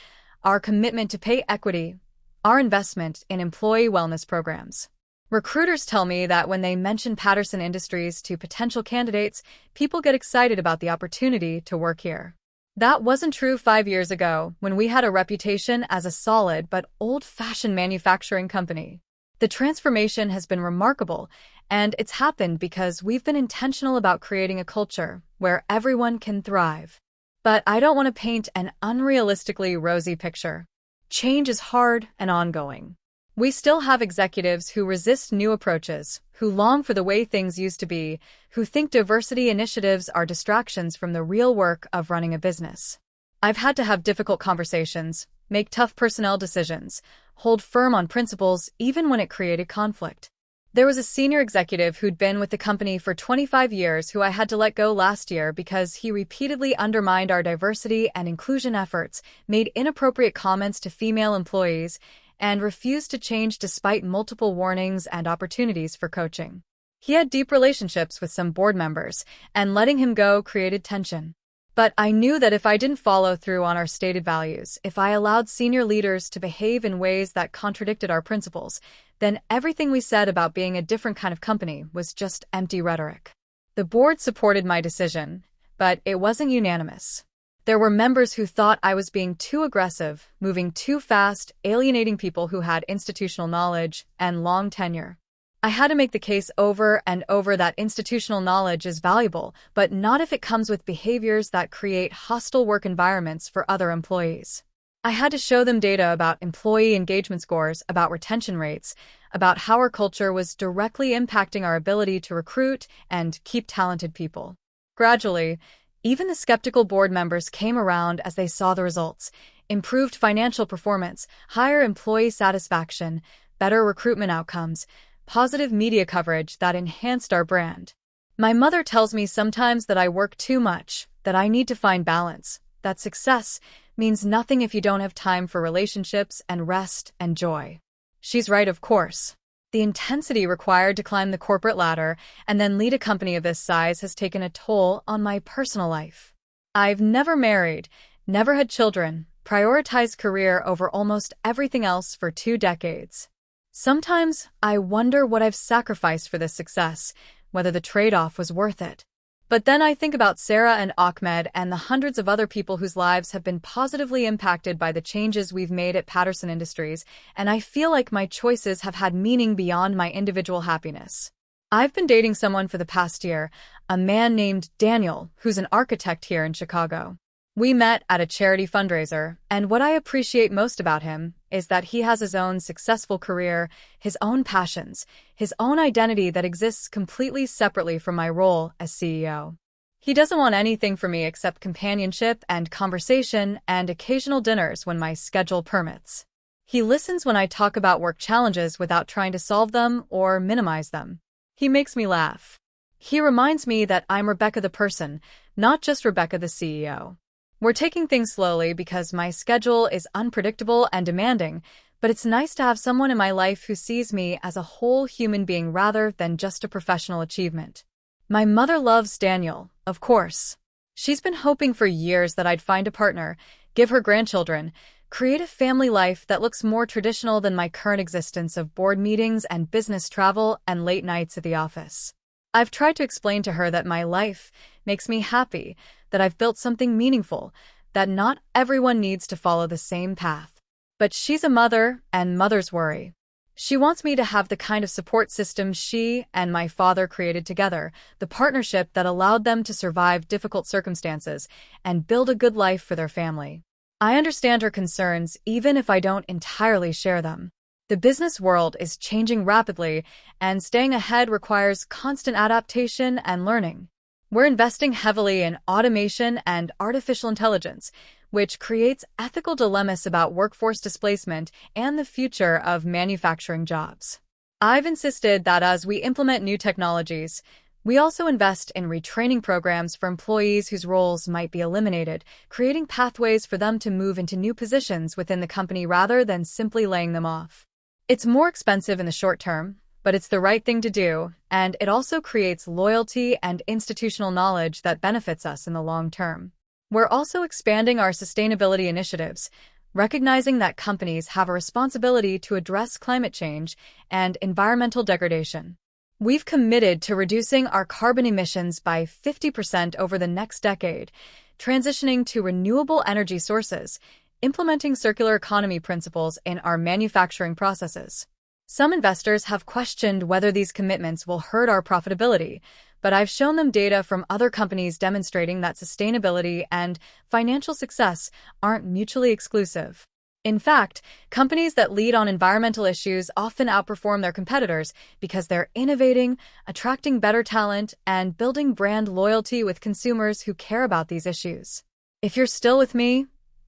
our commitment to pay equity, our investment in employee wellness programs. Recruiters tell me that when they mention Patterson Industries to potential candidates, people get excited about the opportunity to work here. That wasn't true 5 years ago, when we had a reputation as a solid but old-fashioned manufacturing company. The transformation has been remarkable, and it's happened because we've been intentional about creating a culture where everyone can thrive. But I don't want to paint an unrealistically rosy picture. Change is hard and ongoing. We still have executives who resist new approaches, who long for the way things used to be, who think diversity initiatives are distractions from the real work of running a business. I've had to have difficult conversations, make tough personnel decisions, hold firm on principles even when it created conflict. There was a senior executive who'd been with the company for 25 years who I had to let go last year because he repeatedly undermined our diversity and inclusion efforts, made inappropriate comments to female employees, and refused to change despite multiple warnings and opportunities for coaching. He had deep relationships with some board members, and letting him go created tension. But I knew that if I didn't follow through on our stated values, if I allowed senior leaders to behave in ways that contradicted our principles, then everything we said about being a different kind of company was just empty rhetoric. The board supported my decision, but it wasn't unanimous. There were members who thought I was being too aggressive, moving too fast, alienating people who had institutional knowledge and long tenure. I had to make the case over and over that institutional knowledge is valuable, but not if it comes with behaviors that create hostile work environments for other employees. I had to show them data about employee engagement scores, about retention rates, about how our culture was directly impacting our ability to recruit and keep talented people. Gradually, even the skeptical board members came around as they saw the results: improved financial performance, higher employee satisfaction, better recruitment outcomes, positive media coverage that enhanced our brand. My mother tells me sometimes that I work too much, that I need to find balance, that success means nothing if you don't have time for relationships and rest and joy. She's right, of course. The intensity required to climb the corporate ladder and then lead a company of this size has taken a toll on my personal life. I've never married, never had children, prioritized career over almost everything else for 2 decades. Sometimes I wonder what I've sacrificed for this success, whether the trade-off was worth it. But then I think about Sarah and Ahmed and the hundreds of other people whose lives have been positively impacted by the changes we've made at Patterson Industries, and I feel like my choices have had meaning beyond my individual happiness. I've been dating someone for the past year, a man named Daniel, who's an architect here in Chicago. We met at a charity fundraiser, and what I appreciate most about him is that he has his own successful career, his own passions, his own identity that exists completely separately from my role as CEO. He doesn't want anything from me except companionship and conversation and occasional dinners when my schedule permits. He listens when I talk about work challenges without trying to solve them or minimize them. He makes me laugh. He reminds me that I'm Rebecca the person, not just Rebecca the CEO. We're taking things slowly because my schedule is unpredictable and demanding, but it's nice to have someone in my life who sees me as a whole human being rather than just a professional achievement. My mother loves Daniel, of course. She's been hoping for years that I'd find a partner, give her grandchildren, create a family life that looks more traditional than my current existence of board meetings and business travel and late nights at the office. I've tried to explain to her that my life makes me happy, that I've built something meaningful, that not everyone needs to follow the same path. But she's a mother, and mothers worry. She wants me to have the kind of support system she and my father created together, the partnership that allowed them to survive difficult circumstances and build a good life for their family. I understand her concerns, even if I don't entirely share them. The business world is changing rapidly, and staying ahead requires constant adaptation and learning. We're investing heavily in automation and artificial intelligence, which creates ethical dilemmas about workforce displacement and the future of manufacturing jobs. I've insisted that as we implement new technologies, we also invest in retraining programs for employees whose roles might be eliminated, creating pathways for them to move into new positions within the company rather than simply laying them off. It's more expensive in the short term, but it's the right thing to do, and it also creates loyalty and institutional knowledge that benefits us in the long term. We're also expanding our sustainability initiatives, recognizing that companies have a responsibility to address climate change and environmental degradation. We've committed to reducing our carbon emissions by 50% over the next decade, transitioning to renewable energy sources, implementing circular economy principles in our manufacturing processes. Some investors have questioned whether these commitments will hurt our profitability, but I've shown them data from other companies demonstrating that sustainability and financial success aren't mutually exclusive. In fact, companies that lead on environmental issues often outperform their competitors because they're innovating, attracting better talent, and building brand loyalty with consumers who care about these issues. If you're still with me,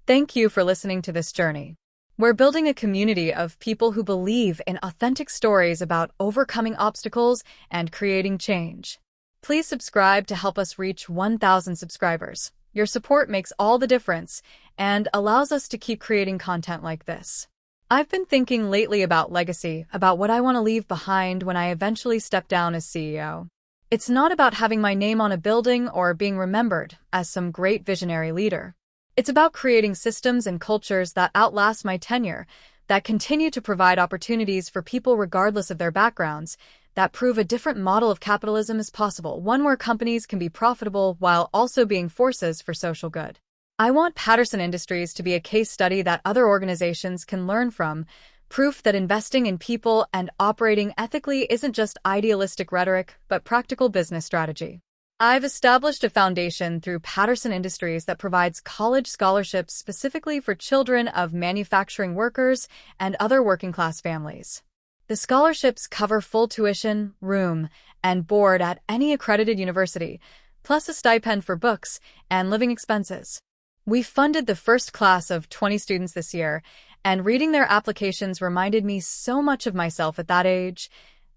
thank you for listening to this journey. We're building a community of people who believe in authentic stories about overcoming obstacles and creating change. Please subscribe to help us reach 1,000 subscribers. Your support makes all the difference and allows us to keep creating content like this. I've been thinking lately about legacy, about what I want to leave behind when I eventually step down as CEO. It's not about having my name on a building or being remembered as some great visionary leader. It's about creating systems and cultures that outlast my tenure, that continue to provide opportunities for people regardless of their backgrounds, that prove a different model of capitalism is possible, one where companies can be profitable while also being forces for social good. I want Patterson Industries to be a case study that other organizations can learn from, proof that investing in people and operating ethically isn't just idealistic rhetoric, but practical business strategy. I've established a foundation through Patterson Industries that provides college scholarships specifically for children of manufacturing workers and other working-class families. The scholarships cover full tuition, room, and board at any accredited university, plus a stipend for books and living expenses. We funded the first class of 20 students this year, and reading their applications reminded me so much of myself at that age.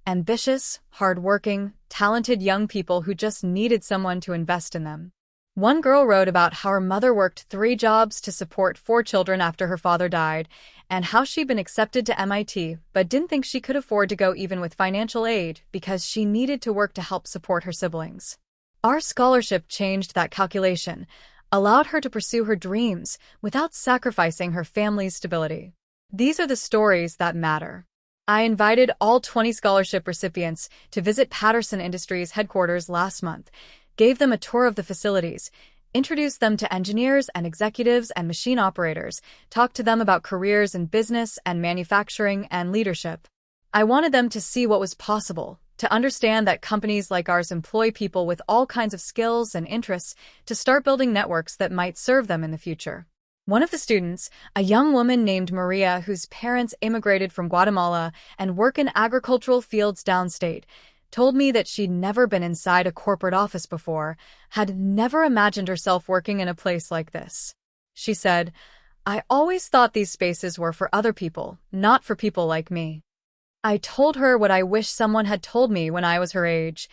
Ambitious, hardworking, talented young people who just needed someone to invest in them. One girl wrote about how her mother worked 3 jobs to support 4 children after her father died, and how she'd been accepted to MIT but didn't think she could afford to go even with financial aid because she needed to work to help support her siblings. Our scholarship changed that calculation, allowed her to pursue her dreams without sacrificing her family's stability. These are the stories that matter. I invited all 20 scholarship recipients to visit Patterson Industries headquarters last month, gave them a tour of the facilities, introduced them to engineers and executives and machine operators, talked to them about careers in business and manufacturing and leadership. I wanted them to see what was possible, to understand that companies like ours employ people with all kinds of skills and interests to start building networks that might serve them in the future. One of the students, a young woman named Maria whose parents immigrated from Guatemala and work in agricultural fields downstate, told me that she'd never been inside a corporate office before, had never imagined herself working in a place like this. She said, I always thought these spaces were for other people, not for people like me. I told her what I wish someone had told me when I was her age.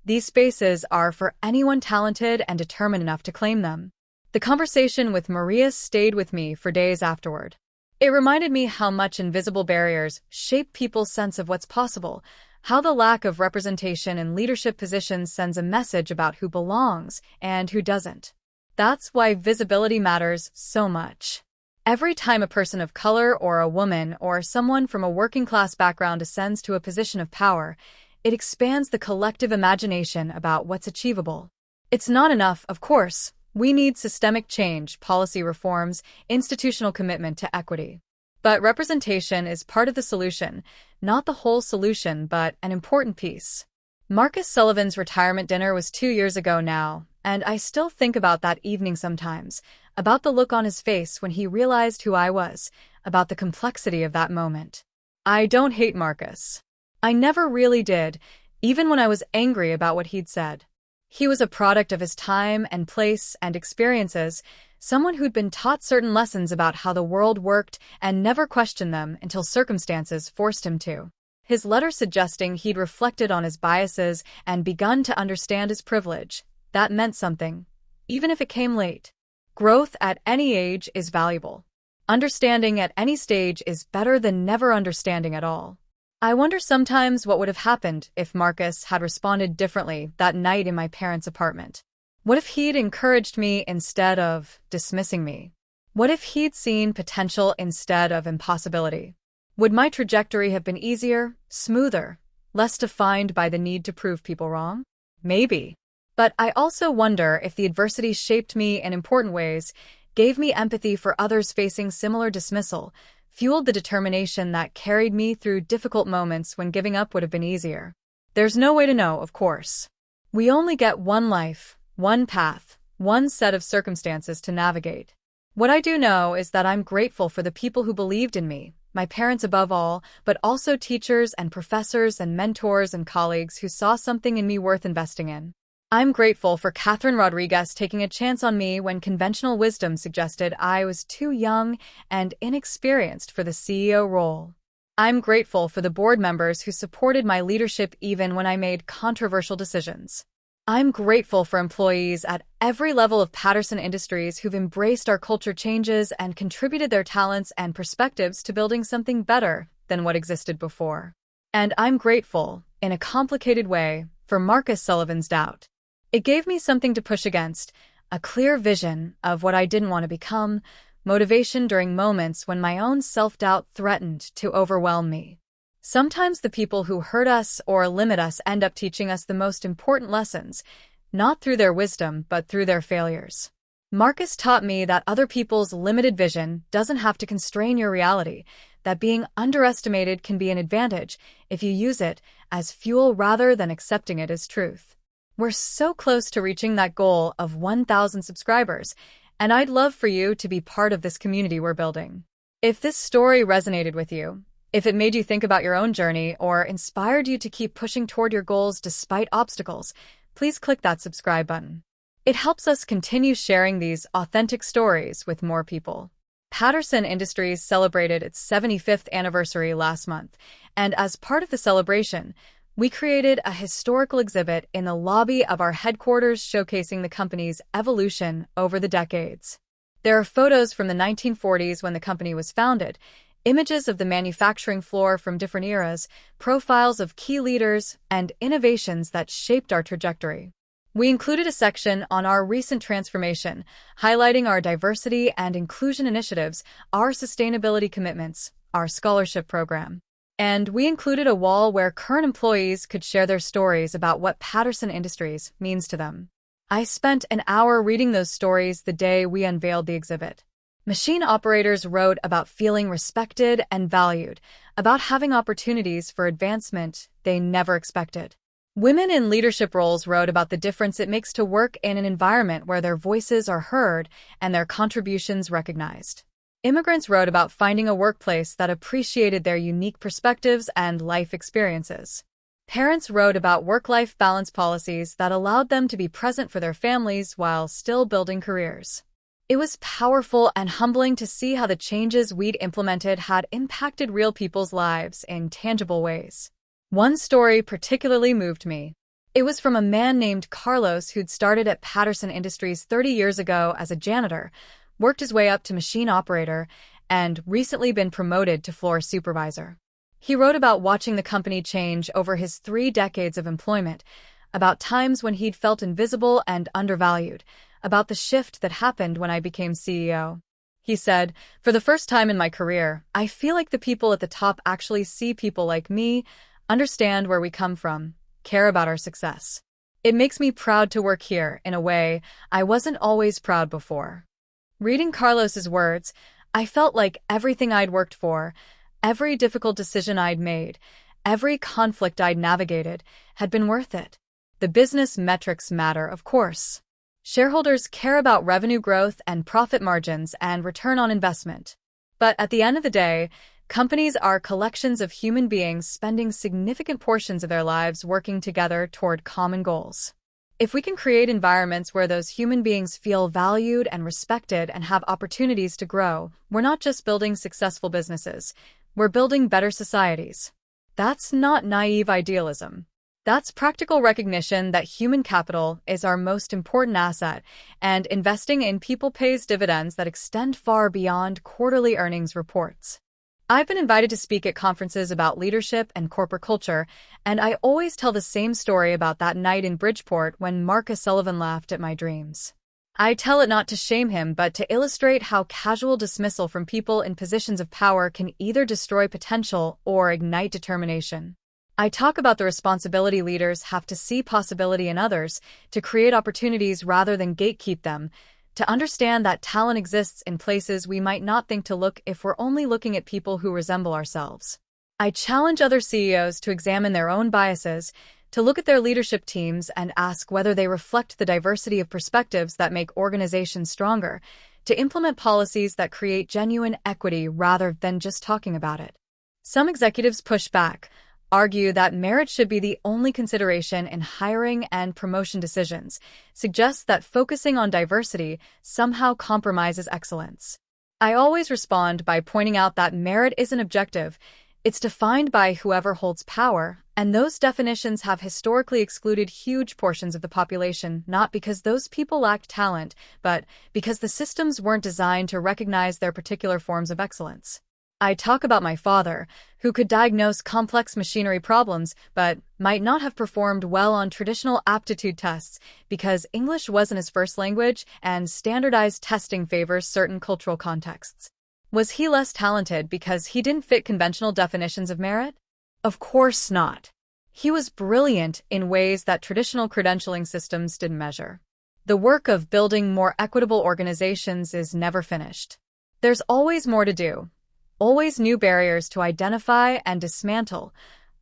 These spaces are for anyone talented and determined enough to claim them. The conversation with Maria stayed with me for days afterward. It reminded me how much invisible barriers shape people's sense of what's possible, how the lack of representation in leadership positions sends a message about who belongs and who doesn't. That's why visibility matters so much. Every time a person of color or a woman or someone from a working-class background ascends to a position of power, it expands the collective imagination about what's achievable. It's not enough, of course. We need systemic change, policy reforms, institutional commitment to equity. But representation is part of the solution, not the whole solution, but an important piece. Marcus Sullivan's retirement dinner was 2 years ago now, and I still think about that evening sometimes, about the look on his face when he realized who I was, about the complexity of that moment. I don't hate Marcus. I never really did, even when I was angry about what he'd said. He was a product of his time and place and experiences, someone who'd been taught certain lessons about how the world worked and never questioned them until circumstances forced him to. His letter suggesting he'd reflected on his biases and begun to understand his privilege. That meant something, even if it came late. Growth at any age is valuable. Understanding at any stage is better than never understanding at all. I wonder sometimes what would have happened if Marcus had responded differently that night in my parents' apartment. What if he'd encouraged me instead of dismissing me? What if he'd seen potential instead of impossibility? Would my trajectory have been easier, smoother, less defined by the need to prove people wrong? Maybe. But I also wonder if the adversity shaped me in important ways, gave me empathy for others facing similar dismissal, fueled the determination that carried me through difficult moments when giving up would have been easier. There's no way to know, of course. We only get one life, one path, one set of circumstances to navigate. What I do know is that I'm grateful for the people who believed in me, my parents above all, but also teachers and professors and mentors and colleagues who saw something in me worth investing in. I'm grateful for Catherine Rodriguez taking a chance on me when conventional wisdom suggested I was too young and inexperienced for the CEO role. I'm grateful for the board members who supported my leadership even when I made controversial decisions. I'm grateful for employees at every level of Patterson Industries who've embraced our culture changes and contributed their talents and perspectives to building something better than what existed before. And I'm grateful, in a complicated way, for Marcus Sullivan's doubt. It gave me something to push against, a clear vision of what I didn't want to become, motivation during moments when my own self-doubt threatened to overwhelm me. Sometimes the people who hurt us or limit us end up teaching us the most important lessons, not through their wisdom, but through their failures. Marcus taught me that other people's limited vision doesn't have to constrain your reality, that being underestimated can be an advantage if you use it as fuel rather than accepting it as truth. We're so close to reaching that goal of 1,000 subscribers, and I'd love for you to be part of this community we're building. If this story resonated with you, if it made you think about your own journey or inspired you to keep pushing toward your goals despite obstacles, please click that subscribe button. It helps us continue sharing these authentic stories with more people. Patterson Industries celebrated its 75th anniversary last month, and as part of the celebration, we created a historical exhibit in the lobby of our headquarters showcasing the company's evolution over the decades. There are photos from the 1940s when the company was founded, images of the manufacturing floor from different eras, profiles of key leaders, and innovations that shaped our trajectory. We included a section on our recent transformation, highlighting our diversity and inclusion initiatives, our sustainability commitments, our scholarship program. And we included a wall where current employees could share their stories about what Patterson Industries means to them. I spent an hour reading those stories the day we unveiled the exhibit. Machine operators wrote about feeling respected and valued, about having opportunities for advancement they never expected. Women in leadership roles wrote about the difference it makes to work in an environment where their voices are heard and their contributions recognized. Immigrants wrote about finding a workplace that appreciated their unique perspectives and life experiences. Parents wrote about work-life balance policies that allowed them to be present for their families while still building careers. It was powerful and humbling to see how the changes we'd implemented had impacted real people's lives in tangible ways. One story particularly moved me. It was from a man named Carlos who'd started at Patterson Industries 30 years ago as a janitor, worked his way up to machine operator, and recently been promoted to floor supervisor. He wrote about watching the company change over his 3 decades of employment, about times when he'd felt invisible and undervalued, about the shift that happened when I became CEO. He said, "For the first time in my career, I feel like the people at the top actually see people like me, understand where we come from, care about our success. It makes me proud to work here in a way I wasn't always proud before." Reading Carlos's words, I felt like everything I'd worked for, every difficult decision I'd made, every conflict I'd navigated, had been worth it. The business metrics matter, of course. Shareholders care about revenue growth and profit margins and return on investment. But at the end of the day, companies are collections of human beings spending significant portions of their lives working together toward common goals. If we can create environments where those human beings feel valued and respected and have opportunities to grow, we're not just building successful businesses, we're building better societies. That's not naive idealism. That's practical recognition that human capital is our most important asset, and investing in people pays dividends that extend far beyond quarterly earnings reports. I've been invited to speak at conferences about leadership and corporate culture, and I always tell the same story about that night in Bridgeport when Marcus Sullivan laughed at my dreams. I tell it not to shame him, but to illustrate how casual dismissal from people in positions of power can either destroy potential or ignite determination. I talk about the responsibility leaders have to see possibility in others, to create opportunities rather than gatekeep them, to understand that talent exists in places we might not think to look if we're only looking at people who resemble ourselves. I challenge other CEOs to examine their own biases, to look at their leadership teams and ask whether they reflect the diversity of perspectives that make organizations stronger, to implement policies that create genuine equity rather than just talking about it. Some executives push back, argue that merit should be the only consideration in hiring and promotion decisions, suggests that focusing on diversity somehow compromises excellence. I always respond by pointing out that merit isn't objective. It's defined by whoever holds power, and those definitions have historically excluded huge portions of the population, not because those people lacked talent, but because the systems weren't designed to recognize their particular forms of excellence. I talk about my father, who could diagnose complex machinery problems but might not have performed well on traditional aptitude tests because English wasn't his first language and standardized testing favors certain cultural contexts. Was he less talented because he didn't fit conventional definitions of merit? Of course not. He was brilliant in ways that traditional credentialing systems didn't measure. The work of building more equitable organizations is never finished. There's always more to do. Always new barriers to identify and dismantle,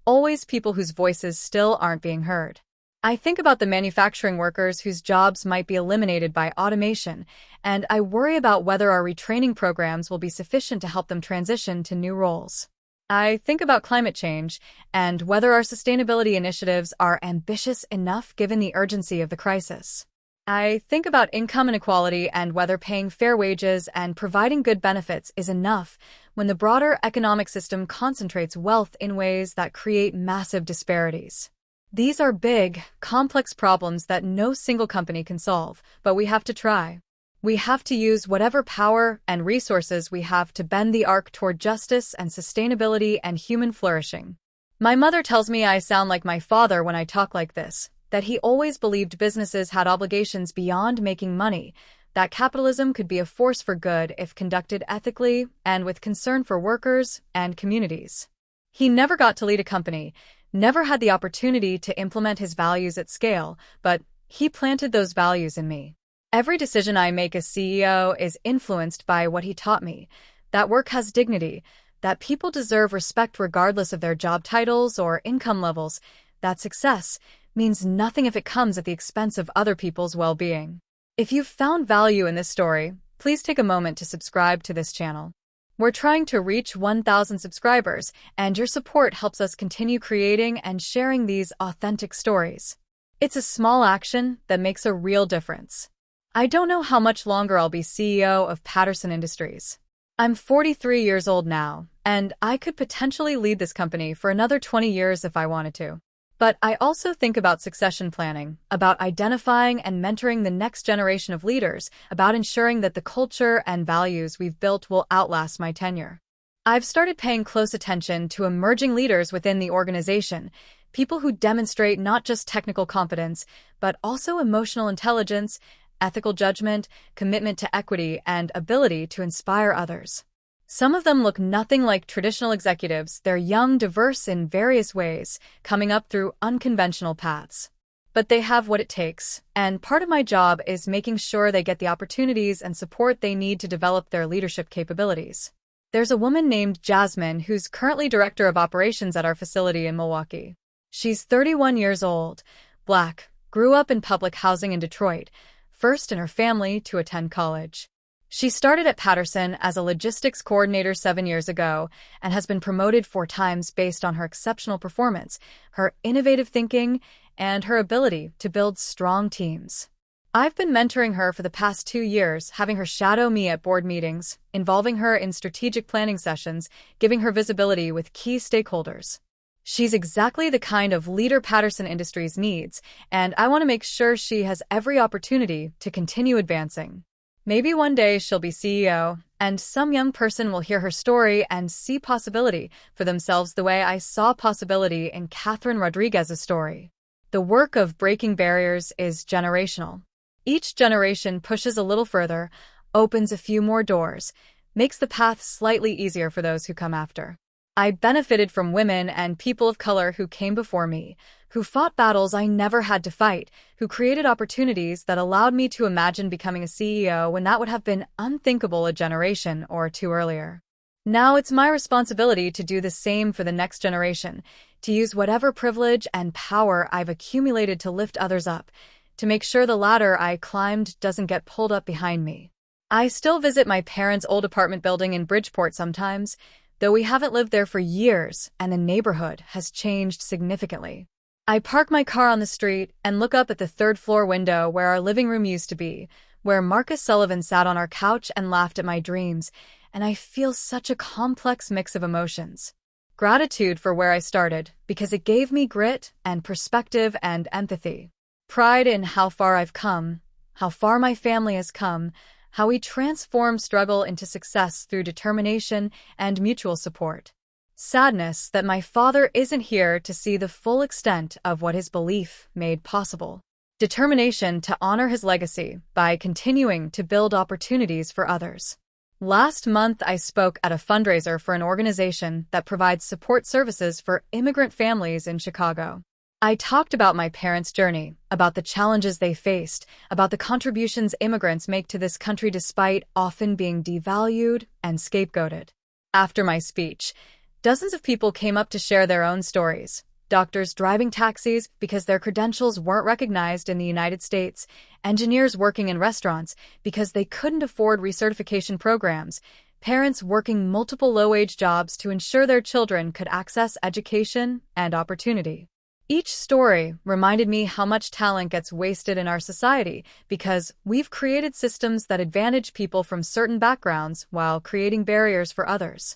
always people whose voices still aren't being heard. I think about the manufacturing workers whose jobs might be eliminated by automation, and I worry about whether our retraining programs will be sufficient to help them transition to new roles. I think about climate change and whether our sustainability initiatives are ambitious enough given the urgency of the crisis. I think about income inequality and whether paying fair wages and providing good benefits is enough when the broader economic system concentrates wealth in ways that create massive disparities. These are big, complex problems that no single company can solve, but we have to try. We have to use whatever power and resources we have to bend the arc toward justice and sustainability and human flourishing. My mother tells me I sound like my father when I talk like this, that he always believed businesses had obligations beyond making money, that capitalism could be a force for good if conducted ethically and with concern for workers and communities. He never got to lead a company, never had the opportunity to implement his values at scale, but he planted those values in me. Every decision I make as CEO is influenced by what he taught me, that work has dignity, that people deserve respect regardless of their job titles or income levels, that success means nothing if it comes at the expense of other people's well-being. If you've found value in this story, please take a moment to subscribe to this channel. We're trying to reach 1,000 subscribers, and your support helps us continue creating and sharing these authentic stories. It's a small action that makes a real difference. I don't know how much longer I'll be CEO of Patterson Industries. I'm 43 years old now, and I could potentially lead this company for another 20 years if I wanted to. But I also think about succession planning, about identifying and mentoring the next generation of leaders, about ensuring that the culture and values we've built will outlast my tenure. I've started paying close attention to emerging leaders within the organization, people who demonstrate not just technical competence, but also emotional intelligence, ethical judgment, commitment to equity, and ability to inspire others. Some of them look nothing like traditional executives. They're young, diverse in various ways, coming up through unconventional paths. But they have what it takes, and part of my job is making sure they get the opportunities and support they need to develop their leadership capabilities. There's a woman named Jasmine who's currently director of operations at our facility in Milwaukee. She's 31 years old, Black, grew up in public housing in Detroit, first in her family to attend college. She started at Patterson as a logistics coordinator 7 years ago and has been promoted 4 times based on her exceptional performance, her innovative thinking, and her ability to build strong teams. I've been mentoring her for the past 2 years, having her shadow me at board meetings, involving her in strategic planning sessions, giving her visibility with key stakeholders. She's exactly the kind of leader Patterson Industries needs, and I want to make sure she has every opportunity to continue advancing. Maybe one day she'll be CEO, and some young person will hear her story and see possibility for themselves the way I saw possibility in Catherine Rodriguez's story. The work of breaking barriers is generational. Each generation pushes a little further, opens a few more doors, makes the path slightly easier for those who come after. I benefited from women and people of color who came before me, who fought battles I never had to fight, who created opportunities that allowed me to imagine becoming a CEO when that would have been unthinkable a generation or two earlier. Now it's my responsibility to do the same for the next generation, to use whatever privilege and power I've accumulated to lift others up, to make sure the ladder I climbed doesn't get pulled up behind me. I still visit my parents' old apartment building in Bridgeport sometimes, though we haven't lived there for years and the neighborhood has changed significantly. I park my car on the street and look up at the third-floor window where our living room used to be, where Marcus Sullivan sat on our couch and laughed at my dreams, and I feel such a complex mix of emotions. Gratitude for where I started, because it gave me grit and perspective and empathy. Pride in how far I've come, how far my family has come, how we transform struggle into success through determination and mutual support. Sadness that my father isn't here to see the full extent of what his belief made possible. Determination to honor his legacy by continuing to build opportunities for others. Last month, I spoke at a fundraiser for an organization that provides support services for immigrant families in Chicago. I talked about my parents' journey, about the challenges they faced, about the contributions immigrants make to this country despite often being devalued and scapegoated. After my speech, dozens of people came up to share their own stories. Doctors driving taxis because their credentials weren't recognized in the United States, engineers working in restaurants because they couldn't afford recertification programs, parents working multiple low-wage jobs to ensure their children could access education and opportunity. Each story reminded me how much talent gets wasted in our society because we've created systems that advantage people from certain backgrounds while creating barriers for others.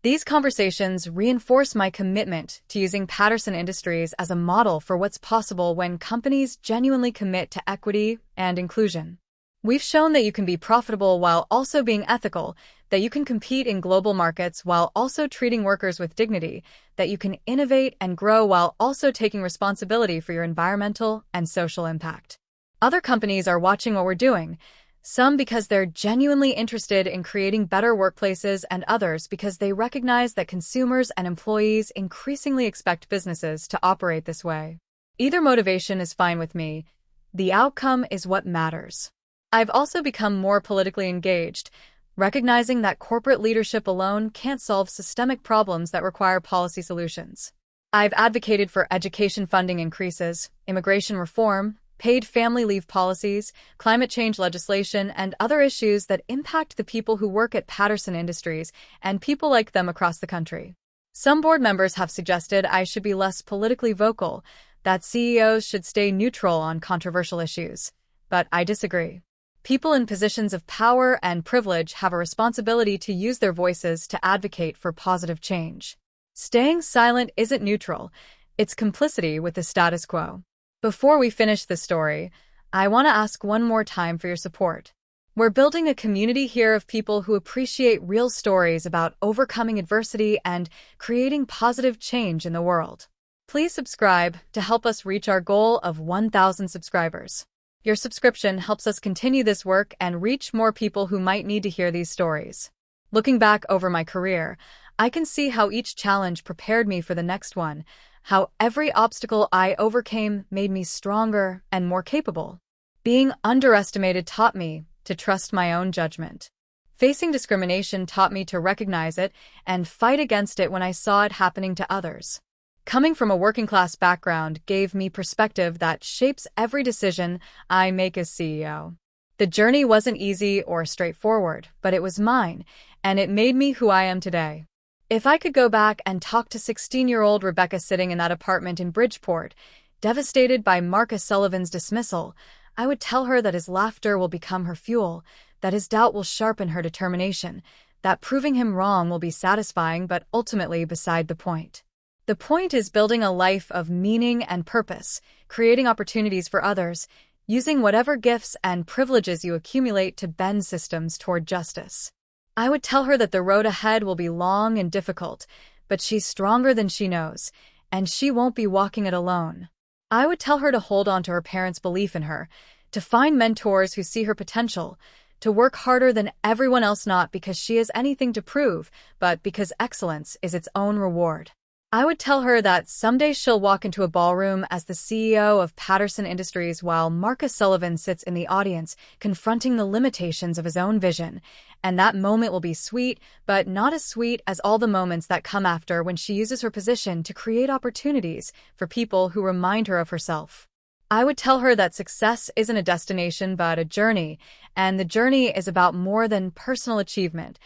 These conversations reinforce my commitment to using Patterson Industries as a model for what's possible when companies genuinely commit to equity and inclusion. We've shown that you can be profitable while also being ethical, that you can compete in global markets while also treating workers with dignity, that you can innovate and grow while also taking responsibility for your environmental and social impact. Other companies are watching what we're doing, some because they're genuinely interested in creating better workplaces and others because they recognize that consumers and employees increasingly expect businesses to operate this way. Either motivation is fine with me. The outcome is what matters. I've also become more politically engaged, recognizing that corporate leadership alone can't solve systemic problems that require policy solutions. I've advocated for education funding increases, immigration reform, paid family leave policies, climate change legislation, and other issues that impact the people who work at Patterson Industries and people like them across the country. Some board members have suggested I should be less politically vocal, that CEOs should stay neutral on controversial issues, but I disagree. People in positions of power and privilege have a responsibility to use their voices to advocate for positive change. Staying silent isn't neutral, it's complicity with the status quo. Before we finish this story, I want to ask one more time for your support. We're building a community here of people who appreciate real stories about overcoming adversity and creating positive change in the world. Please subscribe to help us reach our goal of 1,000 subscribers. Your subscription helps us continue this work and reach more people who might need to hear these stories. Looking back over my career, I can see how each challenge prepared me for the next one, how every obstacle I overcame made me stronger and more capable. Being underestimated taught me to trust my own judgment. Facing discrimination taught me to recognize it and fight against it when I saw it happening to others. Coming from a working-class background gave me perspective that shapes every decision I make as CEO. The journey wasn't easy or straightforward, but it was mine, and it made me who I am today. If I could go back and talk to 16-year-old Rebecca sitting in that apartment in Bridgeport, devastated by Marcus Sullivan's dismissal, I would tell her that his laughter will become her fuel, that his doubt will sharpen her determination, that proving him wrong will be satisfying but ultimately beside the point. The point is building a life of meaning and purpose, creating opportunities for others, using whatever gifts and privileges you accumulate to bend systems toward justice. I would tell her that the road ahead will be long and difficult, but she's stronger than she knows, and she won't be walking it alone. I would tell her to hold on to her parents' belief in her, to find mentors who see her potential, to work harder than everyone else not because she has anything to prove, but because excellence is its own reward. I would tell her that someday she'll walk into a ballroom as the CEO of Patterson Industries while Marcus Sullivan sits in the audience, confronting the limitations of his own vision, and that moment will be sweet, but not as sweet as all the moments that come after when she uses her position to create opportunities for people who remind her of herself. I would tell her that success isn't a destination but a journey, and the journey is about more than personal achievement.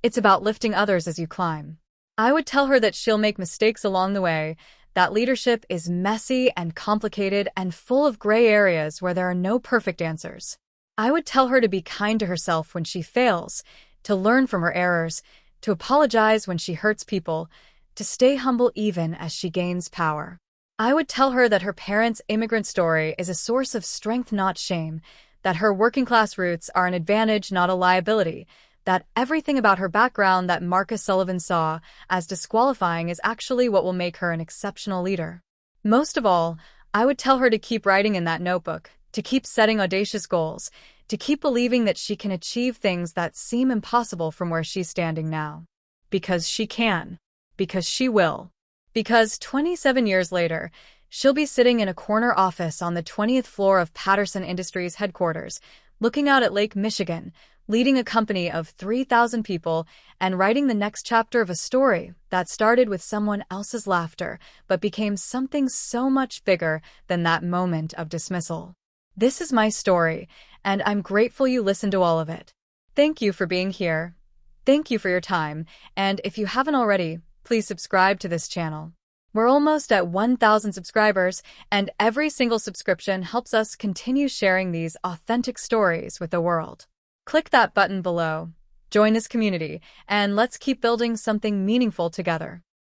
It's about lifting others as you climb. I would tell her that she'll make mistakes along the way, that leadership is messy and complicated and full of gray areas where there are no perfect answers. I would tell her to be kind to herself when she fails, to learn from her errors, to apologize when she hurts people, to stay humble even as she gains power. I would tell her that her parents' immigrant story is a source of strength, not shame, that her working-class roots are an advantage, not a liability, that everything about her background that Marcus Sullivan saw as disqualifying is actually what will make her an exceptional leader. Most of all, I would tell her to keep writing in that notebook, to keep setting audacious goals, to keep believing that she can achieve things that seem impossible from where she's standing now. Because she can. Because she will. Because 27 years later, she'll be sitting in a corner office on the 20th floor of Patterson Industries headquarters, looking out at Lake Michigan, leading a company of 3,000 people and writing the next chapter of a story that started with someone else's laughter but became something so much bigger than that moment of dismissal. This is my story, and I'm grateful you listened to all of it. Thank you for being here. Thank you for your time, and if you haven't already, please subscribe to this channel. We're almost at 1,000 subscribers, and every single subscription helps us continue sharing these authentic stories with the world. Click that button below, join this community, and let's keep building something meaningful together.